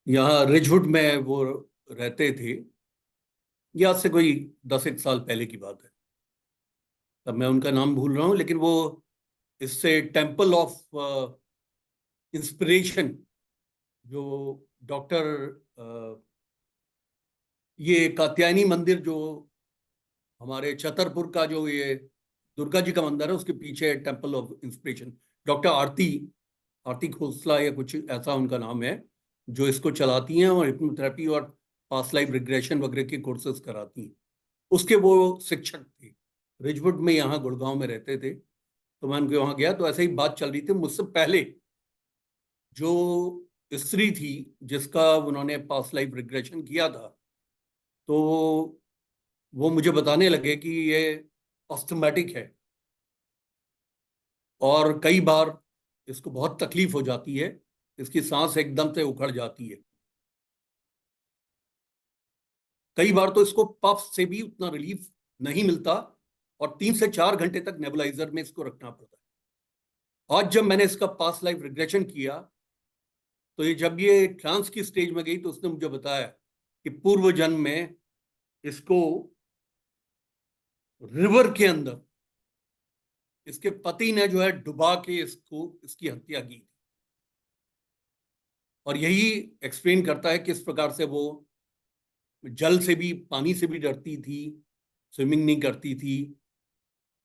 यहाँ रिजवुड में वो रहते थे, या से कोई 10 एक साल पहले की बात है, तब मैं उनका नाम भूल रहा हूँ, लेकिन वो इससे टेम्पल ऑफ इंस्पिरेशन, जो डॉक्टर ये कात्यायनी मंदिर जो हमारे छतरपुर का जो ये दुर्गा जी का मंदिर है, उसके पीछे टेम्पल ऑफ इंस्पिरेशन, डॉक्टर आरती आरती खोसला या कुछ ऐसा उनका नाम है, जो इसको चलाती हैं और हिप्नोथेरेपी और पास्ट लाइफ रिग्रेशन वगैरह के कोर्सेज कराती हैं। उसके वो शिक्षक थे, रिजवुड में, यहाँ गुड़गांव में रहते थे। तो मैं उनके वहाँ गया तो ऐसे ही बात चल रही थी। मुझसे पहले जो स्त्री थी जिसका उन्होंने पास्ट लाइफ रिग्रेशन किया था, तो वो मुझे बताने लगे कि ये अस्थमैटिक है, और कई बार इसको बहुत तकलीफ हो जाती है, इसकी सांस एकदम से उखड़ जाती है। कई बार तो इसको पफ से भी उतना रिलीफ नहीं मिलता और 3 से 4 घंटे तक नेबुलाइजर में इसको रखना पड़ता है। आज जब मैंने इसका पास्ट लाइफ रिग्रेशन किया, तो ये जब ये ट्रांस की स्टेज में गई तो उसने मुझे बताया कि पूर्व जन्म में इसको रिवर के अंदर इसके पति ने जो है डुबा के इसकी हत्या की थी। और यही एक्सप्लेन करता है किस प्रकार से वो जल से भी, पानी से भी डरती थी, स्विमिंग नहीं करती थी।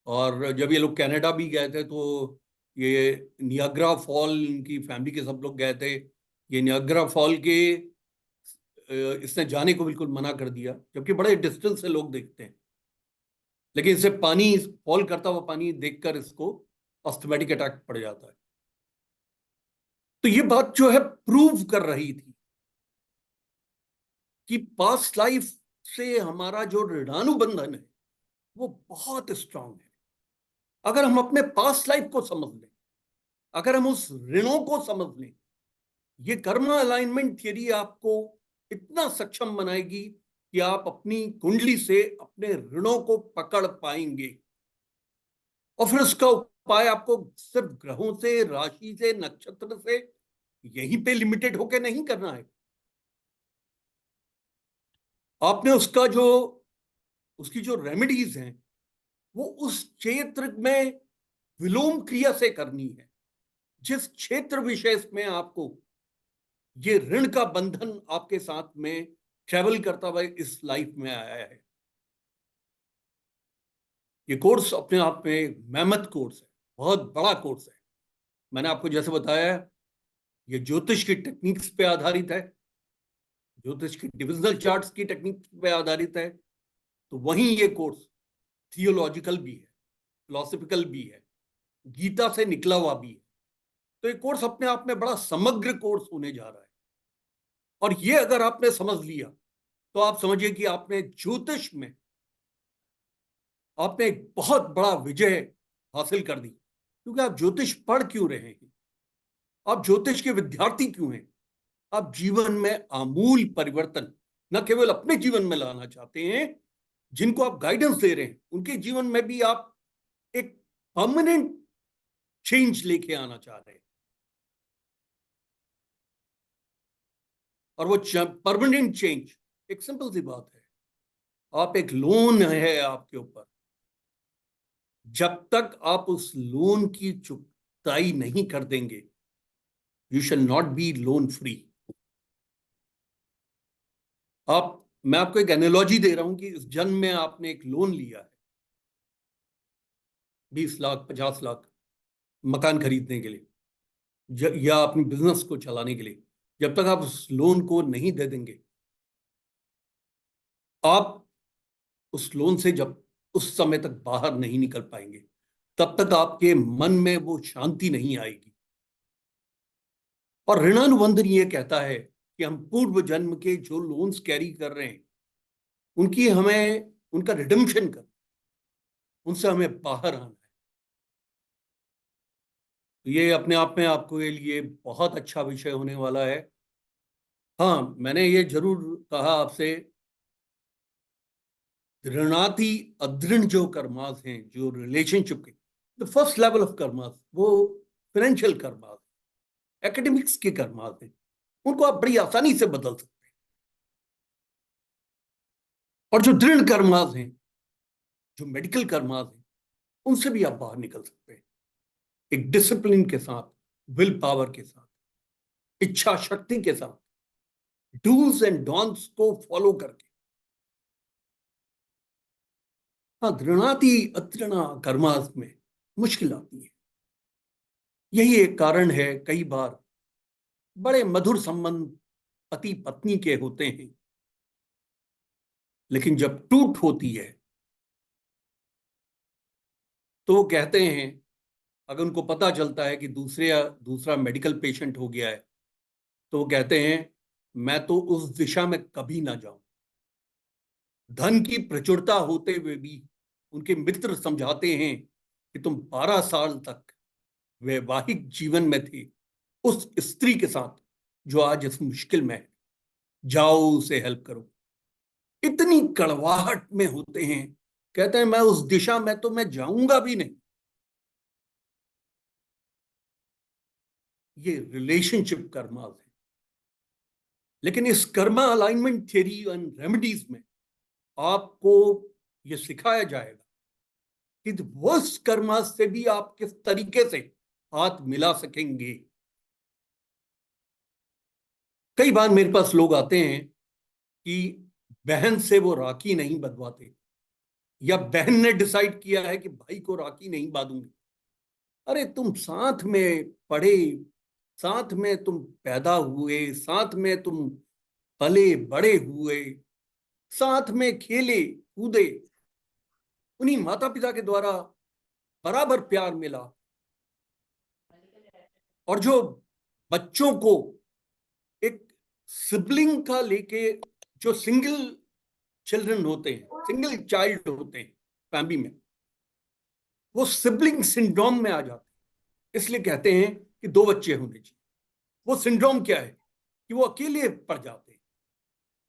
और जब ये लोग कनाडा भी गए थे तो ये नियाग्रा फॉल, इनकी फैमिली के सब लोग गए थे, ये नियाग्रा फॉल के इसने जाने को बिल्कुल मना कर दिया, जबकि बड़े डिस्टेंस से लोग देखते हैं। लेकिन इसे पानी, फॉल करता हुआ पानी देखकर इसको अस्थमैटिक अटैक पड़ जाता है। तो ये बात जो है प्रूव कर रही थी कि पास्ट लाइफ से हमारा जो ऋणानुबंधन है वो बहुत स्ट्रांग है। अगर हम अपने पास्ट लाइफ को समझ लें, अगर हम उस ऋणों को समझ लें, ये कर्मा अलाइनमेंट थियरी आपको इतना सक्षम बनाएगी कि आप अपनी कुंडली से अपने ऋणों को पकड़ पाएंगे। और फिर उसका उपाय आपको सिर्फ ग्रहों से, राशि से, नक्षत्र से यहीं पे लिमिटेड होकर नहीं करना है। आपने उसकी जो रेमेडीज हैं वो उस क्षेत्र में विलोम क्रिया से करनी है। जिस क्षेत्र विशेष में आपको ये ऋण का बंधन आपके साथ में ट्रेवल करता हुआ इस लाइफ में आया है। ये कोर्स अपने आप में मेहनत कोर्स है, बहुत बड़ा कोर्स है। मैंने आपको जैसे बताया, ये ज्योतिष की टेक्निक्स पे आधारित है, ज्योतिष की डिविजनल चार्ट्स की टेक्निक्स पे आधारित है। तो वहीं ये कोर्स थियोलॉजिकल भी है, फिलोसफिकल भी है, गीता से निकला हुआ भी है। तो ये कोर्स अपने आप में बड़ा समग्र कोर्स होने जा रहा है। और ये अगर आपने समझ लिया तो आप समझिए कि आपने ज्योतिष में आपने एक बहुत बड़ा विजय हासिल कर दी। क्योंकि आप ज्योतिष पढ़ क्यों रहे हैं, आप ज्योतिष के विद्यार्थी क्यों हैं? आप जीवन में आमूल परिवर्तन न केवल अपने जीवन में लाना चाहते हैं, जिनको आप गाइडेंस दे रहे हैं उनके जीवन में भी आप एक परमानेंट चेंज लेके आना चाह रहे हैं। और वो परमानेंट चेंज एक सिंपल सी बात है, आप एक लोन है आपके ऊपर, जब तक आप उस लोन की चुकताई नहीं कर देंगे, you shall not be loan free. मैं आपको एक एनालॉजी दे रहा हूं कि इस जन्म में आपने एक लोन लिया है 20 लाख 50 लाख मकान खरीदने के लिए या अपने बिजनेस को चलाने के लिए। जब तक आप उस लोन को नहीं दे देंगे, आप उस लोन से जब उस समय तक बाहर नहीं निकल पाएंगे, तब तक आपके मन में वो शांति नहीं आएगी। और ऋणानुबंधन ये कहता है कि हम पूर्व जन्म के जो लोन्स कैरी कर रहे हैं उनका रिडेम्पशन कर, उनसे हमें बाहर आना है। तो ये अपने आप में आपको के लिए बहुत अच्छा विषय होने वाला है। हाँ, मैंने ये जरूर कहा आपसे, ऋणाति अदृढ़ जो कर्मास हैं, जो रिलेशनशिप के the first level of karmas, वो फाइनेंशियल कर्मास, एकेडमिक्स के कर्मास हैं, उनको आप बड़ी आसानी से बदल सकते हैं। और जो दृढ़ कर्मास हैं, जो मेडिकल कर्मास हैं, उनसे भी आप बाहर निकल सकते हैं एक डिसिप्लिन के साथ, विल पावर के साथ, इच्छा शक्ति के साथ, डूज एंड डॉन्स को फॉलो करके। हाँ, दृढ़ाति अतृणा कर्मास में मुश्किल आती है। यही एक कारण है, कई बार बड़े मधुर संबंध पति पत्नी के होते हैं, लेकिन जब टूट होती है तो वो कहते हैं, अगर उनको पता चलता है कि दूसरा मेडिकल पेशेंट हो गया है, तो वो कहते हैं मैं तो उस दिशा में कभी ना जाऊं। धन की प्रचुरता होते हुए भी उनके मित्र समझाते हैं कि तुम 12 साल तक वैवाहिक जीवन में थे उस स्त्री के साथ जो आज इस मुश्किल में है, जाओ उसे हेल्प करो। इतनी कड़वाहट में होते हैं कहते हैं मैं उस दिशा में तो मैं जाऊंगा भी नहीं। ये रिलेशनशिप कर्मा है। लेकिन इस Karma alignment theory and remedies में आपको ये सिखाया जाएगा कि उस कर्मा से भी आप किस तरीके से हाथ मिला सकेंगे। कई बार मेरे पास लोग आते हैं कि बहन से वो राखी नहीं बंधवाते, या बहन ने डिसाइड किया है कि भाई को राखी नहीं बांधूंगी। अरे तुम साथ में पढ़े, साथ में तुम पैदा हुए, साथ में तुम पले बड़े हुए, साथ में खेले कूदे, उन्हीं माता पिता के द्वारा बराबर प्यार मिला। और जो बच्चों को एक सिबलिंग का लेके, जो सिंगल चिल्ड्रन होते हैं, सिंगल चाइल्ड होते हैं फैमिली में, वो सिबलिंग सिंड्रोम में आ जाते हैं। इसलिए कहते हैं कि दो बच्चे होने चाहिए। वो सिंड्रोम क्या है कि वो अकेले पड़ जाते हैं।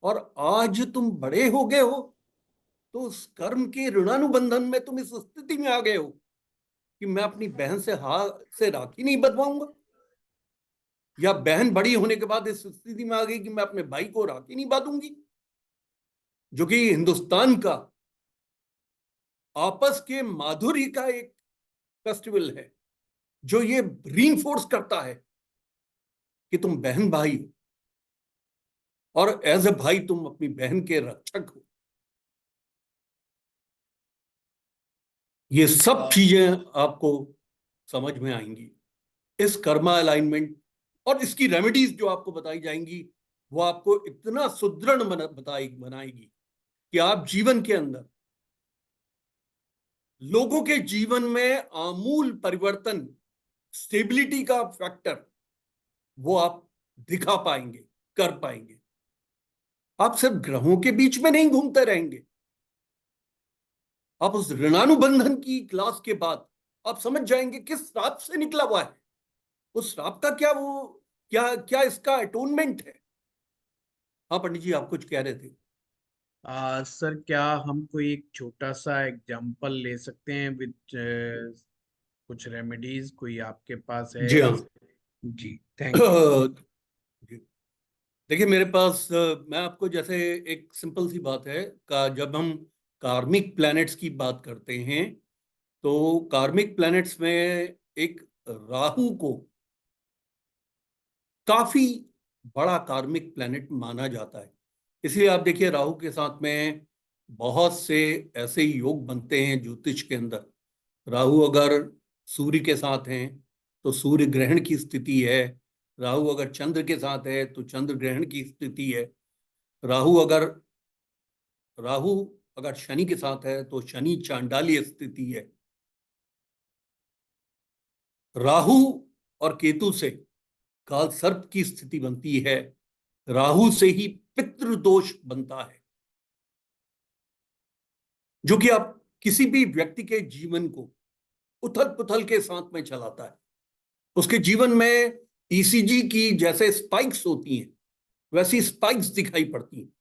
और आज तुम बड़े हो गए हो तो उस कर्म के ऋणानुबंधन में तुम इस स्थिति में आ गए हो कि मैं अपनी बहन से हाथ से राखी नहीं बंधवाऊंगा, या बहन बड़ी होने के बाद इस स्थिति में आ गई कि मैं अपने भाई को राखी नहीं बांधूंगी। जो कि हिंदुस्तान का आपस के माधुर्य का एक फेस्टिवल है, जो ये रीइंफोर्स करता है कि तुम बहन भाई हो, और एज ए भाई तुम अपनी बहन के रक्षक हो। ये सब चीजें आपको समझ में आएंगी इस कर्मा अलाइनमेंट, और इसकी रेमेडीज जो आपको बताई जाएंगी वो आपको इतना सुदृढ़ बनाएगी कि आप जीवन के अंदर लोगों के जीवन में आमूल परिवर्तन, स्टेबिलिटी का फैक्टर वो आप दिखा पाएंगे, कर पाएंगे। आप सिर्फ ग्रहों के बीच में नहीं घूमते रहेंगे। आप उस ऋणानुबंधन की क्लास के बाद आप समझ जाएंगे किस श्राप से निकला हुआ है, उस श्राप का क्या वो क्या क्या इसका अटोनमेंट है। हाँ पंडित जी, आप कुछ कह रहे थे। सर, क्या हम कोई एक छोटा सा एग्जांपल ले सकते हैं विद कुछ रेमेडीज कोई आपके पास है? जी हाँ। जी, थैंक यू। जी। देखिए मेरे पास मैं आपको जैसे एक सिंपल सी बात है का, जब हम कार्मिक प्लैनेट्स की बात करते हैं तो कार्मिक प्लैनेट्स में एक राहु को काफी बड़ा कार्मिक प्लैनेट माना जाता है। इसलिए आप देखिए राहु के साथ में बहुत से ऐसे योग बनते हैं ज्योतिष के अंदर। राहु अगर सूर्य के साथ हैं तो सूर्य ग्रहण की स्थिति है। राहु अगर चंद्र के साथ है तो चंद्र ग्रहण की स्थिति है। राहु अगर राहु अगर शनि के साथ है तो शनि चांडालीय स्थिति है। राहु और केतु से काल सर्प की स्थिति बनती है। राहु से ही पितृदोष बनता है, जो कि आप किसी भी व्यक्ति के जीवन को उथल पुथल के साथ में चलाता है। उसके जीवन में ईसीजी की जैसे स्पाइक्स होती हैं वैसी स्पाइक्स दिखाई पड़ती हैं,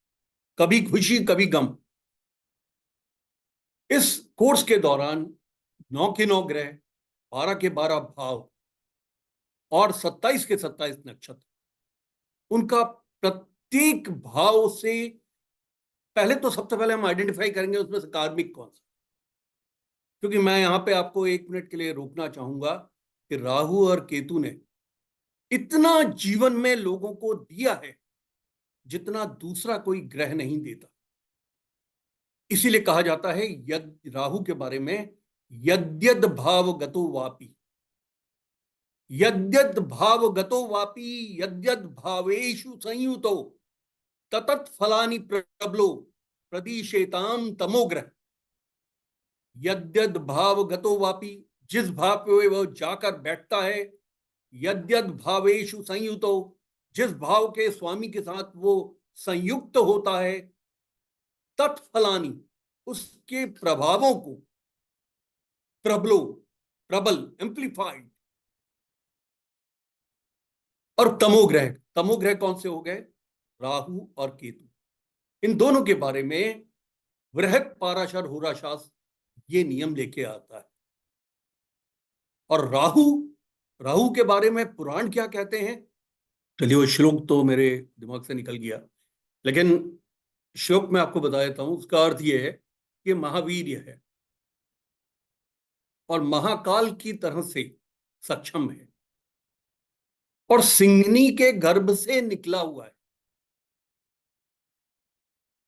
कभी खुशी कभी गम। इस कोर्स के दौरान 9 के 9 ग्रह, 12 के 12 भाव और 27 के 27 नक्षत्र, उनका प्रत्येक भाव से पहले तो सबसे पहले हम आइडेंटिफाई करेंगे उसमें से कार्मिक कौन सा। क्योंकि मैं यहां पे आपको 1 मिनट के लिए रोकना चाहूंगा कि राहु और केतु ने इतना जीवन में लोगों को दिया है जितना दूसरा कोई ग्रह नहीं देता। इसीलिए कहा जाता है राहु के बारे में, यद्यद भाव गतो वापी, यद्यद भाव गतो वापी, यद्यद भावेषु संयुतो ततत फलानि प्रबलो प्रदिशेताम तमोग्रह। यद्यद भाव गतो वापी, जिस भाव पे वो जाकर बैठता है, यद्यद भावेषु संयुतो, जिस भाव के स्वामी के साथ वो संयुक्त होता है, तत्फलानी, उसके प्रभावों को, प्रबलो, प्रबल, एम्प्लीफाइड। और तमोग्रह, तमोग्रह कौन से हो गए? राहु और केतु। इन दोनों के बारे में वृहत पाराशर होराशास ये नियम लेके आता है। और राहु, राहु के बारे में पुराण क्या कहते हैं, चलिए वो श्लोक तो मेरे दिमाग से निकल गया, लेकिन श्लोक में आपको बता देता हूं। उसका अर्थ ये है कि महावीर है और महाकाल की तरह से सक्षम है और सिंहनी के गर्भ से निकला हुआ है।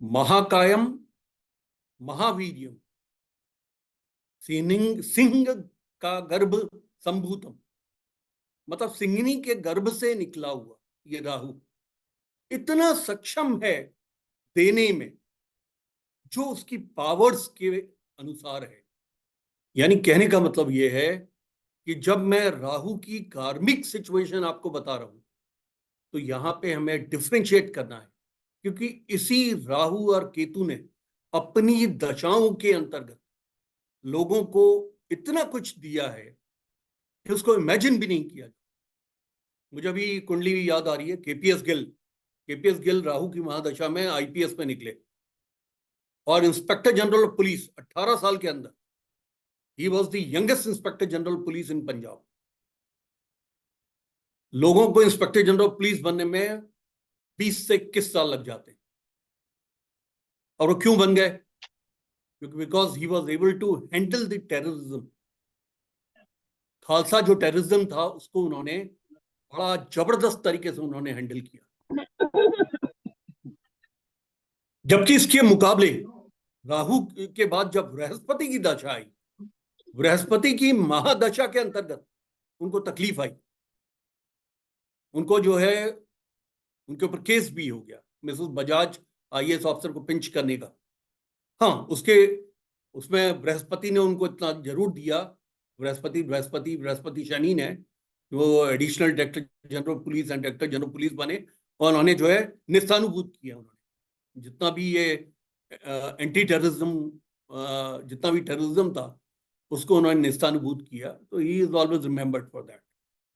महाकायम महावीर्यम, सिंह का गर्भ संभूतम, मतलब सिंहनी के गर्भ से निकला हुआ ये राहु इतना सक्षम है देने में जो उसकी पावर्स के अनुसार है। यानी कहने का मतलब यह है कि जब मैं राहु की कार्मिक सिचुएशन आपको बता रहा हूं तो यहां पे हमें डिफरेंशिएट करना है, क्योंकि इसी राहु और केतु ने अपनी दशाओं के अंतर्गत लोगों को इतना कुछ दिया है कि उसको इमेजिन भी नहीं किया। मुझे अभी कुंडली याद आ रही है, केपीएस गिल राहु की महादशा में आईपीएस में निकले और इंस्पेक्टर जनरल ऑफ पुलिस 18 साल के अंदर, he was the youngest inspector general police in Punjab. लोगों को इंस्पेक्टर जनरल पुलिस बनने में 20 से 21 साल लग जाते हैं। और वो क्यों बन गए? क्योंकि because he was able to handle the terrorism. Khalsa जो टेररिज्म था उसको उन्होंने बड़ा जबरदस्त तरीके से उन्होंने हैंडल किया। जबकि इसके मुकाबले राहु के बाद जब बृहस्पति की दशा आई, बृहस्पति की महादशा के अंतर्गत उनको तकलीफ आई। उनको जो है उनके ऊपर केस भी हो गया, मिसेस बजाज आईएएस ऑफिसर को पिंच करने का। हाँ, उसमें बृहस्पति ने उनको इतना जरूर दिया, बृहस्पति शनि ने, वो additional director general police and director general police बने और उन्होंने जो है निस्तानुभूत किया। उन्होंने जितना भी ये एंटी टेररिज्म, जितना भी टेररिज्म था उसको उन्होंने निस्तानुभूत किया। तो he is always remembered for that.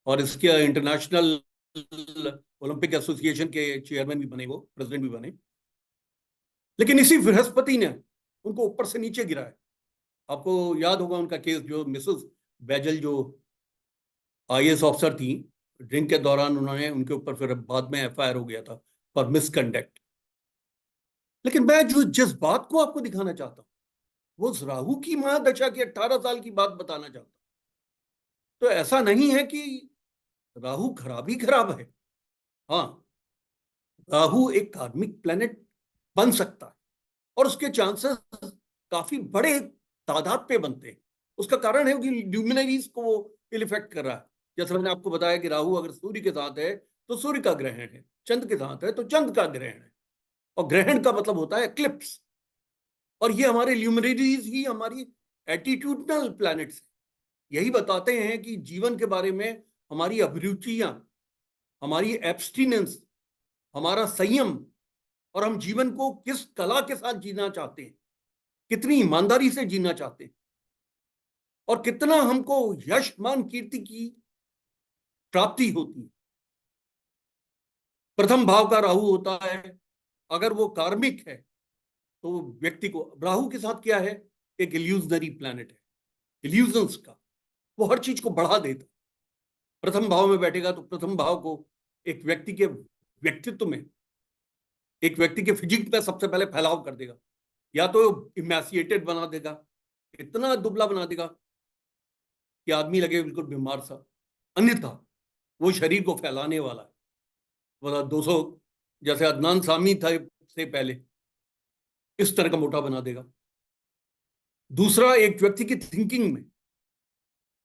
और इसके इंटरनेशनल ओलंपिक एसोसिएशन के चेयरमैन भी बने, वो प्रेसिडेंट भी बने। लेकिन इसी बृहस्पति ने उनको ऊपर से नीचे गिराया। आपको याद होगा उनका केस, जो मिसेस बैजल जो आईएएस ऑफिसर थी, ड्रिंक के दौरान उन्होंने उनके ऊपर फिर बाद में एफआईआर हो गया था फॉर मिसकंडक्ट। लेकिन मैं जो जिस बात को आपको दिखाना चाहता हूं वो राहु की महादशा की 18 साल की बात बताना चाहता हूं। तो ऐसा नहीं है कि राहु खराब ही खराब है। हाँ, राहु एक कार्मिक प्लेनेट बन सकता है और उसके चांसेस काफी बड़े तादाद पे बनते हैं। उसका कारण है कि ल्यूमिनरीज को वो इफेक्ट कर रहा है। जैसे मैंने आपको बताया कि राहु अगर सूर्य के साथ है तो सूर्य का ग्रहण है, चंद्र के साथ है तो चंद्र का ग्रहण है, और ग्रहण का मतलब होता है एक्लिप्स। और ये हमारे ल्यूमिनरीज ही हमारी एटीट्यूडनल प्लैनेट्स यही बताते हैं कि जीवन के बारे में हमारी अभिरुचियां, हमारी एब्स्टिनेंस, हमारा संयम, और हम जीवन को किस कला के साथ जीना चाहते हैं, कितनी ईमानदारी से जीना चाहते हैं, और कितना हमको यश मान कीर्ति की प्राप्ति होती है। प्रथम भाव का राहु होता है, अगर वो कार्मिक है तो व्यक्ति को, राहु के साथ क्या है, एक इल्यूजनरी प्लैनेट है, इल्यूजन्स का, वो हर चीज को बढ़ा देता। प्रथम भाव में बैठेगा तो प्रथम भाव को एक व्यक्ति के व्यक्तित्व में, एक व्यक्ति के फिजिक में सबसे पहले फैलाव कर देगा। या तो इमैसिएटेड बना देगा, इतना दुबला बना देगा कि आदमी लगे बिल्कुल बीमार सा, अन्यथा वो शरीर को फैलाने वाला है। मतलब 200 जैसे अदनान सामी था से पहले, इस तरह का मोटा बना देगा। दूसरा, एक व्यक्ति की थिंकिंग में,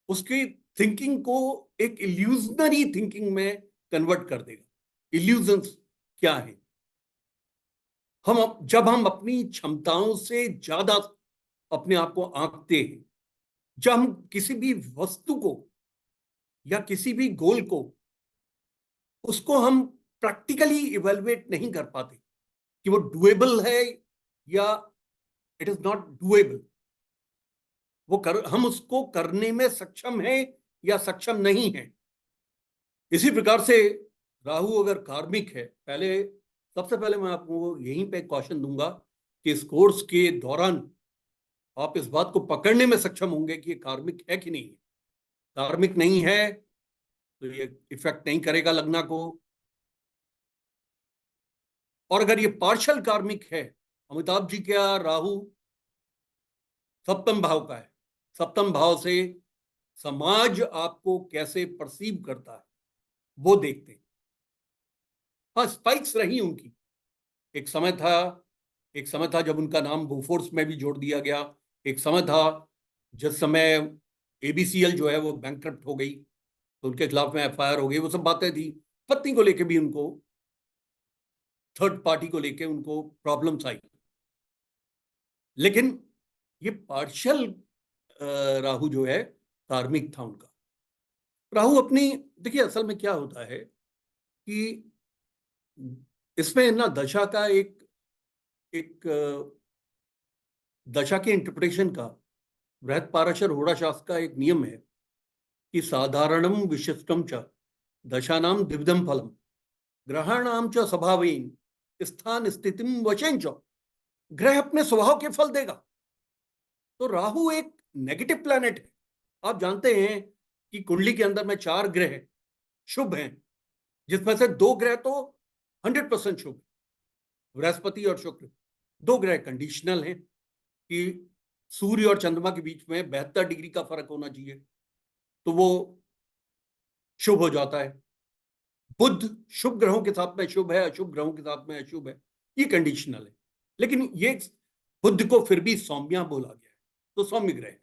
उसकी थिंकिंग को एक इल्यूजनरी थिंकिंग में कन्वर्ट कर देगा। इल्यूजन्स क्या है? जब हम अपनी क्षमताओं से ज्यादा अपने आप को आंकते हैं, जब हम किसी भी वस्तु को या किसी भी गोल को, उसको हम प्रैक्टिकली इवेलुएट नहीं कर पाते कि वो डुएबल है या इट इज नॉट डुएबल, हम उसको करने में सक्षम है या सक्षम नहीं है। इसी प्रकार से राहु अगर कार्मिक है, सबसे पहले मैं आपको यहीं पे क्वेश्चन दूंगा कि इस कोर्स के दौरान आप इस बात को पकड़ने में सक्षम होंगे कि ये कार्मिक है कि नहीं है। कार्मिक नहीं है तो ये इफेक्ट नहीं करेगा लग्न को, और अगर ये पार्शल कार्मिक है, अमिताभ जी का राहु सप्तम भाव का है, सप्तम भाव से समाज आपको कैसे परसीव करता है वो देखते हैं। हाँ, स्पाइक्स रही उनकी, एक समय था जब उनका नाम बोफोर्स में भी जोड़ दिया गया, एक समय था जिस समय एबीसीएल जो है वो बैंकक्रप्ट हो गई तो उनके खिलाफ में एफआईआर हो गई, वो सब बातें थी। पत्नी को लेके भी उनको, थर्ड पार्टी को लेके उनको प्रॉब्लम्स आई। लेकिन ये पार्शियल राहु जो है कार्मिक था उनका। राहु अपनी, देखिए असल में क्या होता है कि इसमें ना दशा का एक दशा के इंटरप्रिटेशन का बृहत पाराशर होड़ा शास्त्र का एक नियम है कि साधारणम विशिष्टम च दशानाम द्विविधम फलम ग्रहाणाम च स्वभावेन स्थान स्थितिम वशेन च। ग्रह अपने स्वभाव के फल देगा। तो राहु एक नेगेटिव प्लैनेट है। आप जानते हैं कि कुंडली के अंदर में 4 ग्रह शुभ हैं, जिसमें से 2 ग्रह तो 100% शुभ, बृहस्पति और शुक्र। 2 ग्रह कंडीशनल हैं कि सूर्य और चंद्रमा के बीच में 72 डिग्री का फर्क होना चाहिए तो वो शुभ हो जाता है। बुध शुभ ग्रहों के साथ में शुभ है, अशुभ ग्रहों के साथ में अशुभ है, ये कंडीशनल है। लेकिन ये बुध को फिर भी सौम्या बोला गया है, तो सौम्य ग्रह है,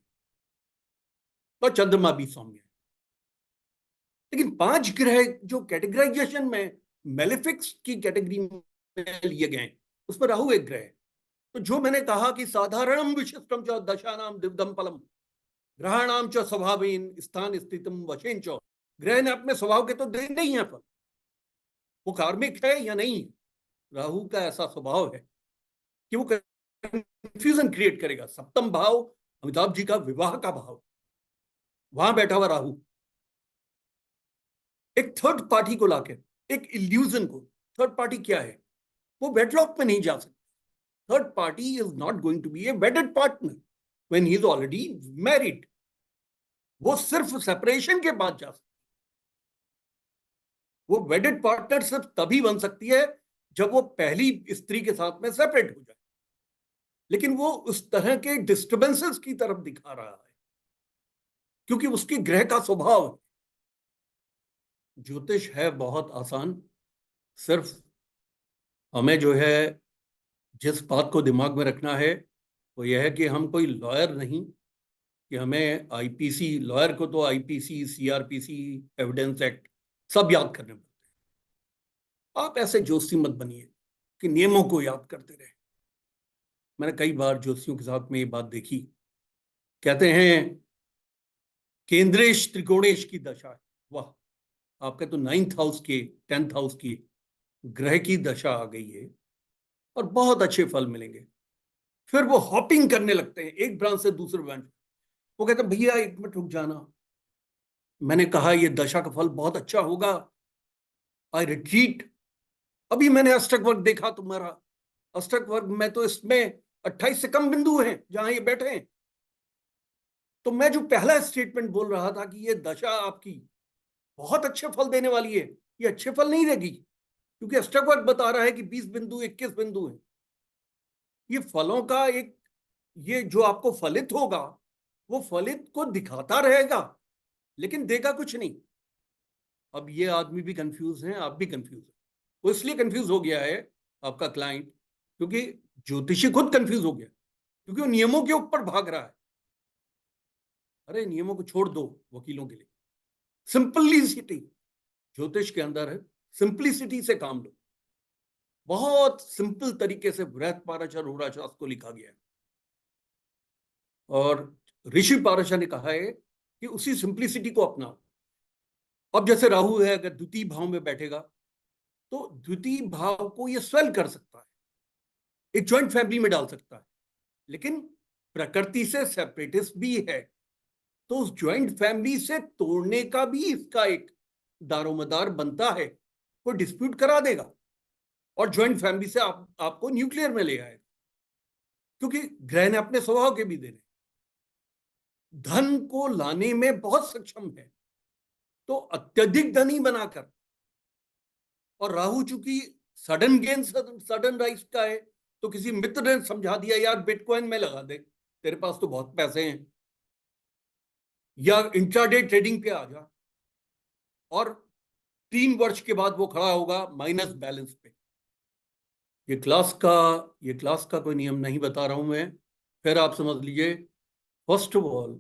तो चंद्रमा भी सौम्य है। लेकिन 5 ग्रह जो कैटेगराइजेशन में मेलेफिक्स की कैटेगरी में लिए गए हैं, उसमें राहु एक ग्रह है। तो जो मैंने कहा कि साधारणम विशिष्टम च दशानाम द्विविधम फलम ग्रहाणाम च स्वभावेन स्थान स्थितम वशेन च। ग्रह ने अपने स्वभाव के तो दे नहीं है फल, वो कार्मिक है या नहीं है। राहु का ऐसा स्वभाव है कि वो कंफ्यूजन क्रिएट करेगा। सप्तम भाव अमिताभ जी का विवाह का भाव, वहां बैठा हुआ राहु एक थर्ड पार्टी को लाके, एक इल्यूजन को, थर्ड पार्टी क्या है, वो वेडलॉक में नहीं जा सकती। Third party is not going to be a wedded partner when he is already married. वो सिर्फ सेपरेशन के बाद जा सकती। वो वेडेड पार्टनर सिर्फ तभी बन सकती है जब वो पहली स्त्री के साथ में सेपरेट हो जाए। लेकिन वो उस तरह के डिस्टर्बेंसेस की तरफ दिखा रहा है क्योंकि उसकी ग्रह का स्वभाव है। ज्योतिष है बहुत आसान, सिर्फ हमें जो है जिस बात को दिमाग में रखना है वो यह है कि हम कोई लॉयर नहीं कि हमें आईपीसी, लॉयर को तो आईपीसी, सीआरपीसी, एविडेंस एक्ट सब याद करने पड़ते हैं। आप ऐसे जोशी मत बनिए कि नियमों को याद करते रहे। मैंने कई बार जोशियों के साथ में ये बात देखी, कहते हैं केंद्रेश त्रिकोणेश की दशा है। वाह, आपके तो 9th हाउस के 10th हाउस की ग्रह की दशा आ गई है और बहुत अच्छे फल मिलेंगे। फिर वो हॉपिंग करने लगते हैं एक ब्रांच से दूसरे ब्रांच। वो कहते हैं भैया 1 मिनट रुक जाना, मैंने कहा ये दशा का फल बहुत अच्छा होगा, आई रिट्रीट। अभी मैंने अष्टक वर्ग देखा तुम्हारा, अष्टक वर्ग में तो इसमें 28 से कम बिंदु हैं जहां ये बैठे हैं। तो मैं जो पहला स्टेटमेंट बोल रहा था कि ये दशा आपकी बहुत अच्छे फल देने वाली है, ये अच्छे फल नहीं देगी क्योंकि अष्टक वर्ग बता रहा है कि 20 बिंदु 21 बिंदु है। ये फलों का एक, ये जो आपको फलित होगा वो फलित को दिखाता रहेगा लेकिन देगा कुछ नहीं। अब ये आदमी भी कंफ्यूज है, आप भी कंफ्यूज है। वो इसलिए कंफ्यूज हो गया है आपका क्लाइंट क्योंकि ज्योतिषी खुद कंफ्यूज हो गया क्योंकि वो नियमों के ऊपर भाग रहा है। अरे नियमों को छोड़ दो वकीलों के लिए, सिंपलिसिटी ज्योतिष के अंदर है, सिंपलिसिटी से काम लो। बहुत सिंपल तरीके से बृहत पाराशर होड़ा शास्त्र को लिखा गया है और ऋषि पाराशर ने कहा है कि उसी सिंपलिसिटी को अपनाओ। अब जैसे राहु है, अगर द्वितीय भाव में बैठेगा तो द्वितीय भाव को ये स्वेल कर सकता है, एक ज्वाइंट फैमिली में डाल सकता है, लेकिन प्रकृति से सेपरेटिस्ट भी है तो उस ज्वाइंट फैमिली से तोड़ने का भी इसका एक दारोमदार बनता है। कोई डिस्प्यूट करा देगा और ज्वाइंट फैमिली से आपको न्यूक्लियर में ले आएगा। क्योंकि ग्रह ने अपने स्वभाव के भी देने, धन को लाने में बहुत सक्षम है, तो अत्यधिक धनी बनाकर, और राहु चूंकि सडन गेन सडन राइज का है, तो किसी मित्र ने समझा दिया यार बिटकॉइन में लगा दे, तेरे पास तो बहुत पैसे हैं, या इंट्राडे ट्रेडिंग पे आ जा, और 3 वर्ष के बाद वो खड़ा होगा माइनस बैलेंस पे। ये क्लास का कोई नियम नहीं बता रहा हूं मैं, फिर आप समझ लीजिए। फर्स्ट ऑफ ऑल,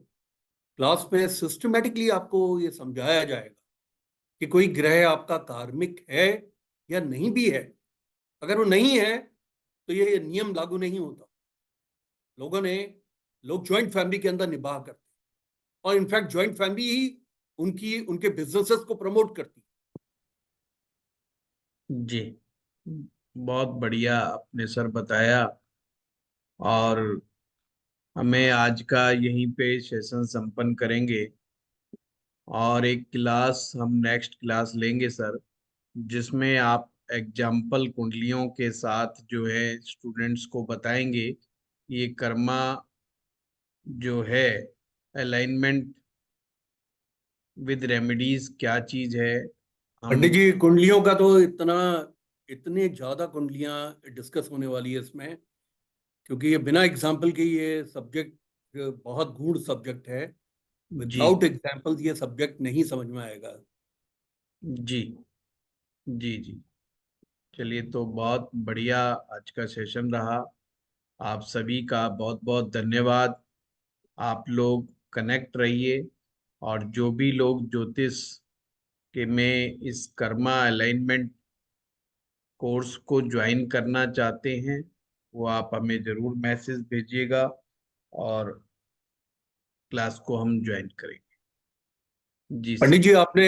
क्लास में सिस्टमेटिकली आपको ये समझाया जाएगा कि कोई ग्रह आपका कार्मिक है या नहीं भी है। अगर वो नहीं है तो ये नियम लागू नहीं होता। लोग ज्वाइंट फैमिली के अंदर निभाह करते हैं, और इनफैक्ट ज्वाइंट फैमिली ही उनके बिजनेसेस को प्रमोट करती है। जी, बहुत बढ़िया आपने सर बताया, और हमें आज का यहीं पे सेशन संपन्न करेंगे, और एक क्लास हम नेक्स्ट क्लास लेंगे सर, जिसमें आप एग्जाम्पल कुंडलियों के साथ जो है स्टूडेंट्स को बताएंगे कि ये कर्मा जो है अलाइनमेंट विद रेमेडीज क्या चीज है। हम पंडित जी, कुंडलियों का तो इतने ज्यादा कुंडलियां डिस्कस होने वाली है इसमें, क्योंकि ये बिना एग्जाम्पल के ये सब्जेक्ट बहुत गूढ़ सब्जेक्ट है। जी विदाउट एग्जाम्पल ये सब्जेक्ट नहीं समझ में आएगा। जी जी जी, चलिए, तो बहुत बढ़िया आज का सेशन रहा। आप सभी का बहुत बहुत धन्यवाद। आप लोग कनेक्ट रहिए, और जो भी लोग ज्योतिष के में इस कर्मा अलाइनमेंट कोर्स को ज्वाइन करना चाहते हैं, वो आप हमें जरूर मैसेज भेजिएगा, और क्लास को हम ज्वाइन करेंगे। जी सर। पंडित जी, आपने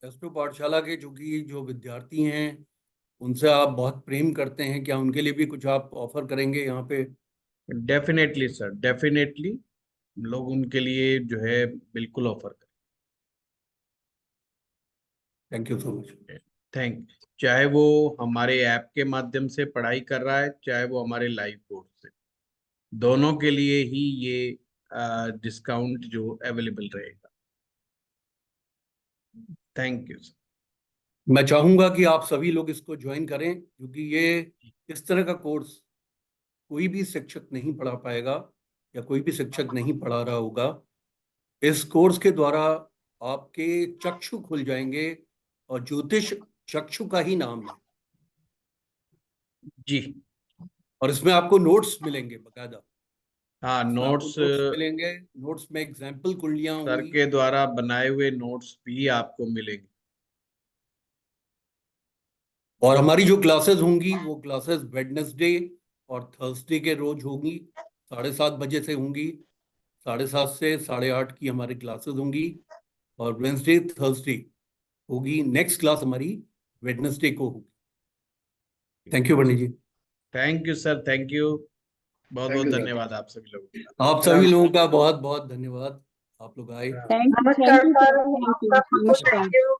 एस्ट्रो पाठशाला के जो विद्यार्थी हैं, उनसे आप बहुत प्रेम करते हैं, क्या उनके लिए भी कुछ आप ऑफर करेंगे यहाँ पे? डेफिनेटली सर, डेफिनेटली हम लोग उनके लिए जो है बिल्कुल offer thank you so much. करेंगे। थैंक, चाहे वो हमारे ऐप के माध्यम से पढ़ाई कर रहा है, चाहे वो हमारे लाइव कोर्स से, दोनों के लिए ही ये डिस्काउंट जो अवेलेबल रहेगा। Thank you sir. मैं चाहूंगा कि आप सभी लोग इसको ज्वाइन करें, क्योंकि ये इस तरह का कोर्स कोई भी शिक्षक नहीं पढ़ा पाएगा, या कोई भी शिक्षक नहीं पढ़ा रहा होगा। इस कोर्स के द्वारा आपके चक्षु खुल जाएंगे, और ज्योतिष चक्षु का ही नाम है। जी और इसमें आपको नोट्स मिलेंगे बकायदा। हाँ, इसमें आपको नोट्स नोट्स मिलेंगे, नोट्स में एग्जाम्पल कुंडलियां सर होंगी। के द्वारा बनाए हुए नोट्स भी आपको मिलेंगे। और हमारी जो क्लासेस होंगी वो क्लासेस वेडनेसडे और थर्सडे के रोज होंगी, 7:30 बजे से होंगी। 7:30 से 8:30 की हमारी क्लासेस होंगी, और वेंसडे थर्सडे होगी। नेक्स्ट क्लास हमारी वेडनेसडे को होगी। Thank you Pandit ji. Thank you sir, thank you. बहुत थैंक बहुत यू सर। धन्यवाद आप सभी लोगों आप सभी लोगों का बहुत बहुत धन्यवाद, आप लोग आए। थैंक यू नमस्कार सर, सर, थैंक यू, आपका बहुत नमस्कार। Thank you.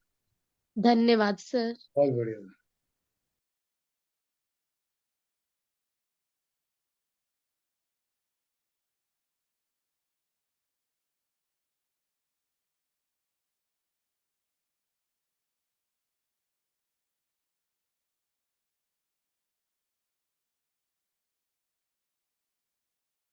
धन्यवाद सर। बहुत बढ़िया।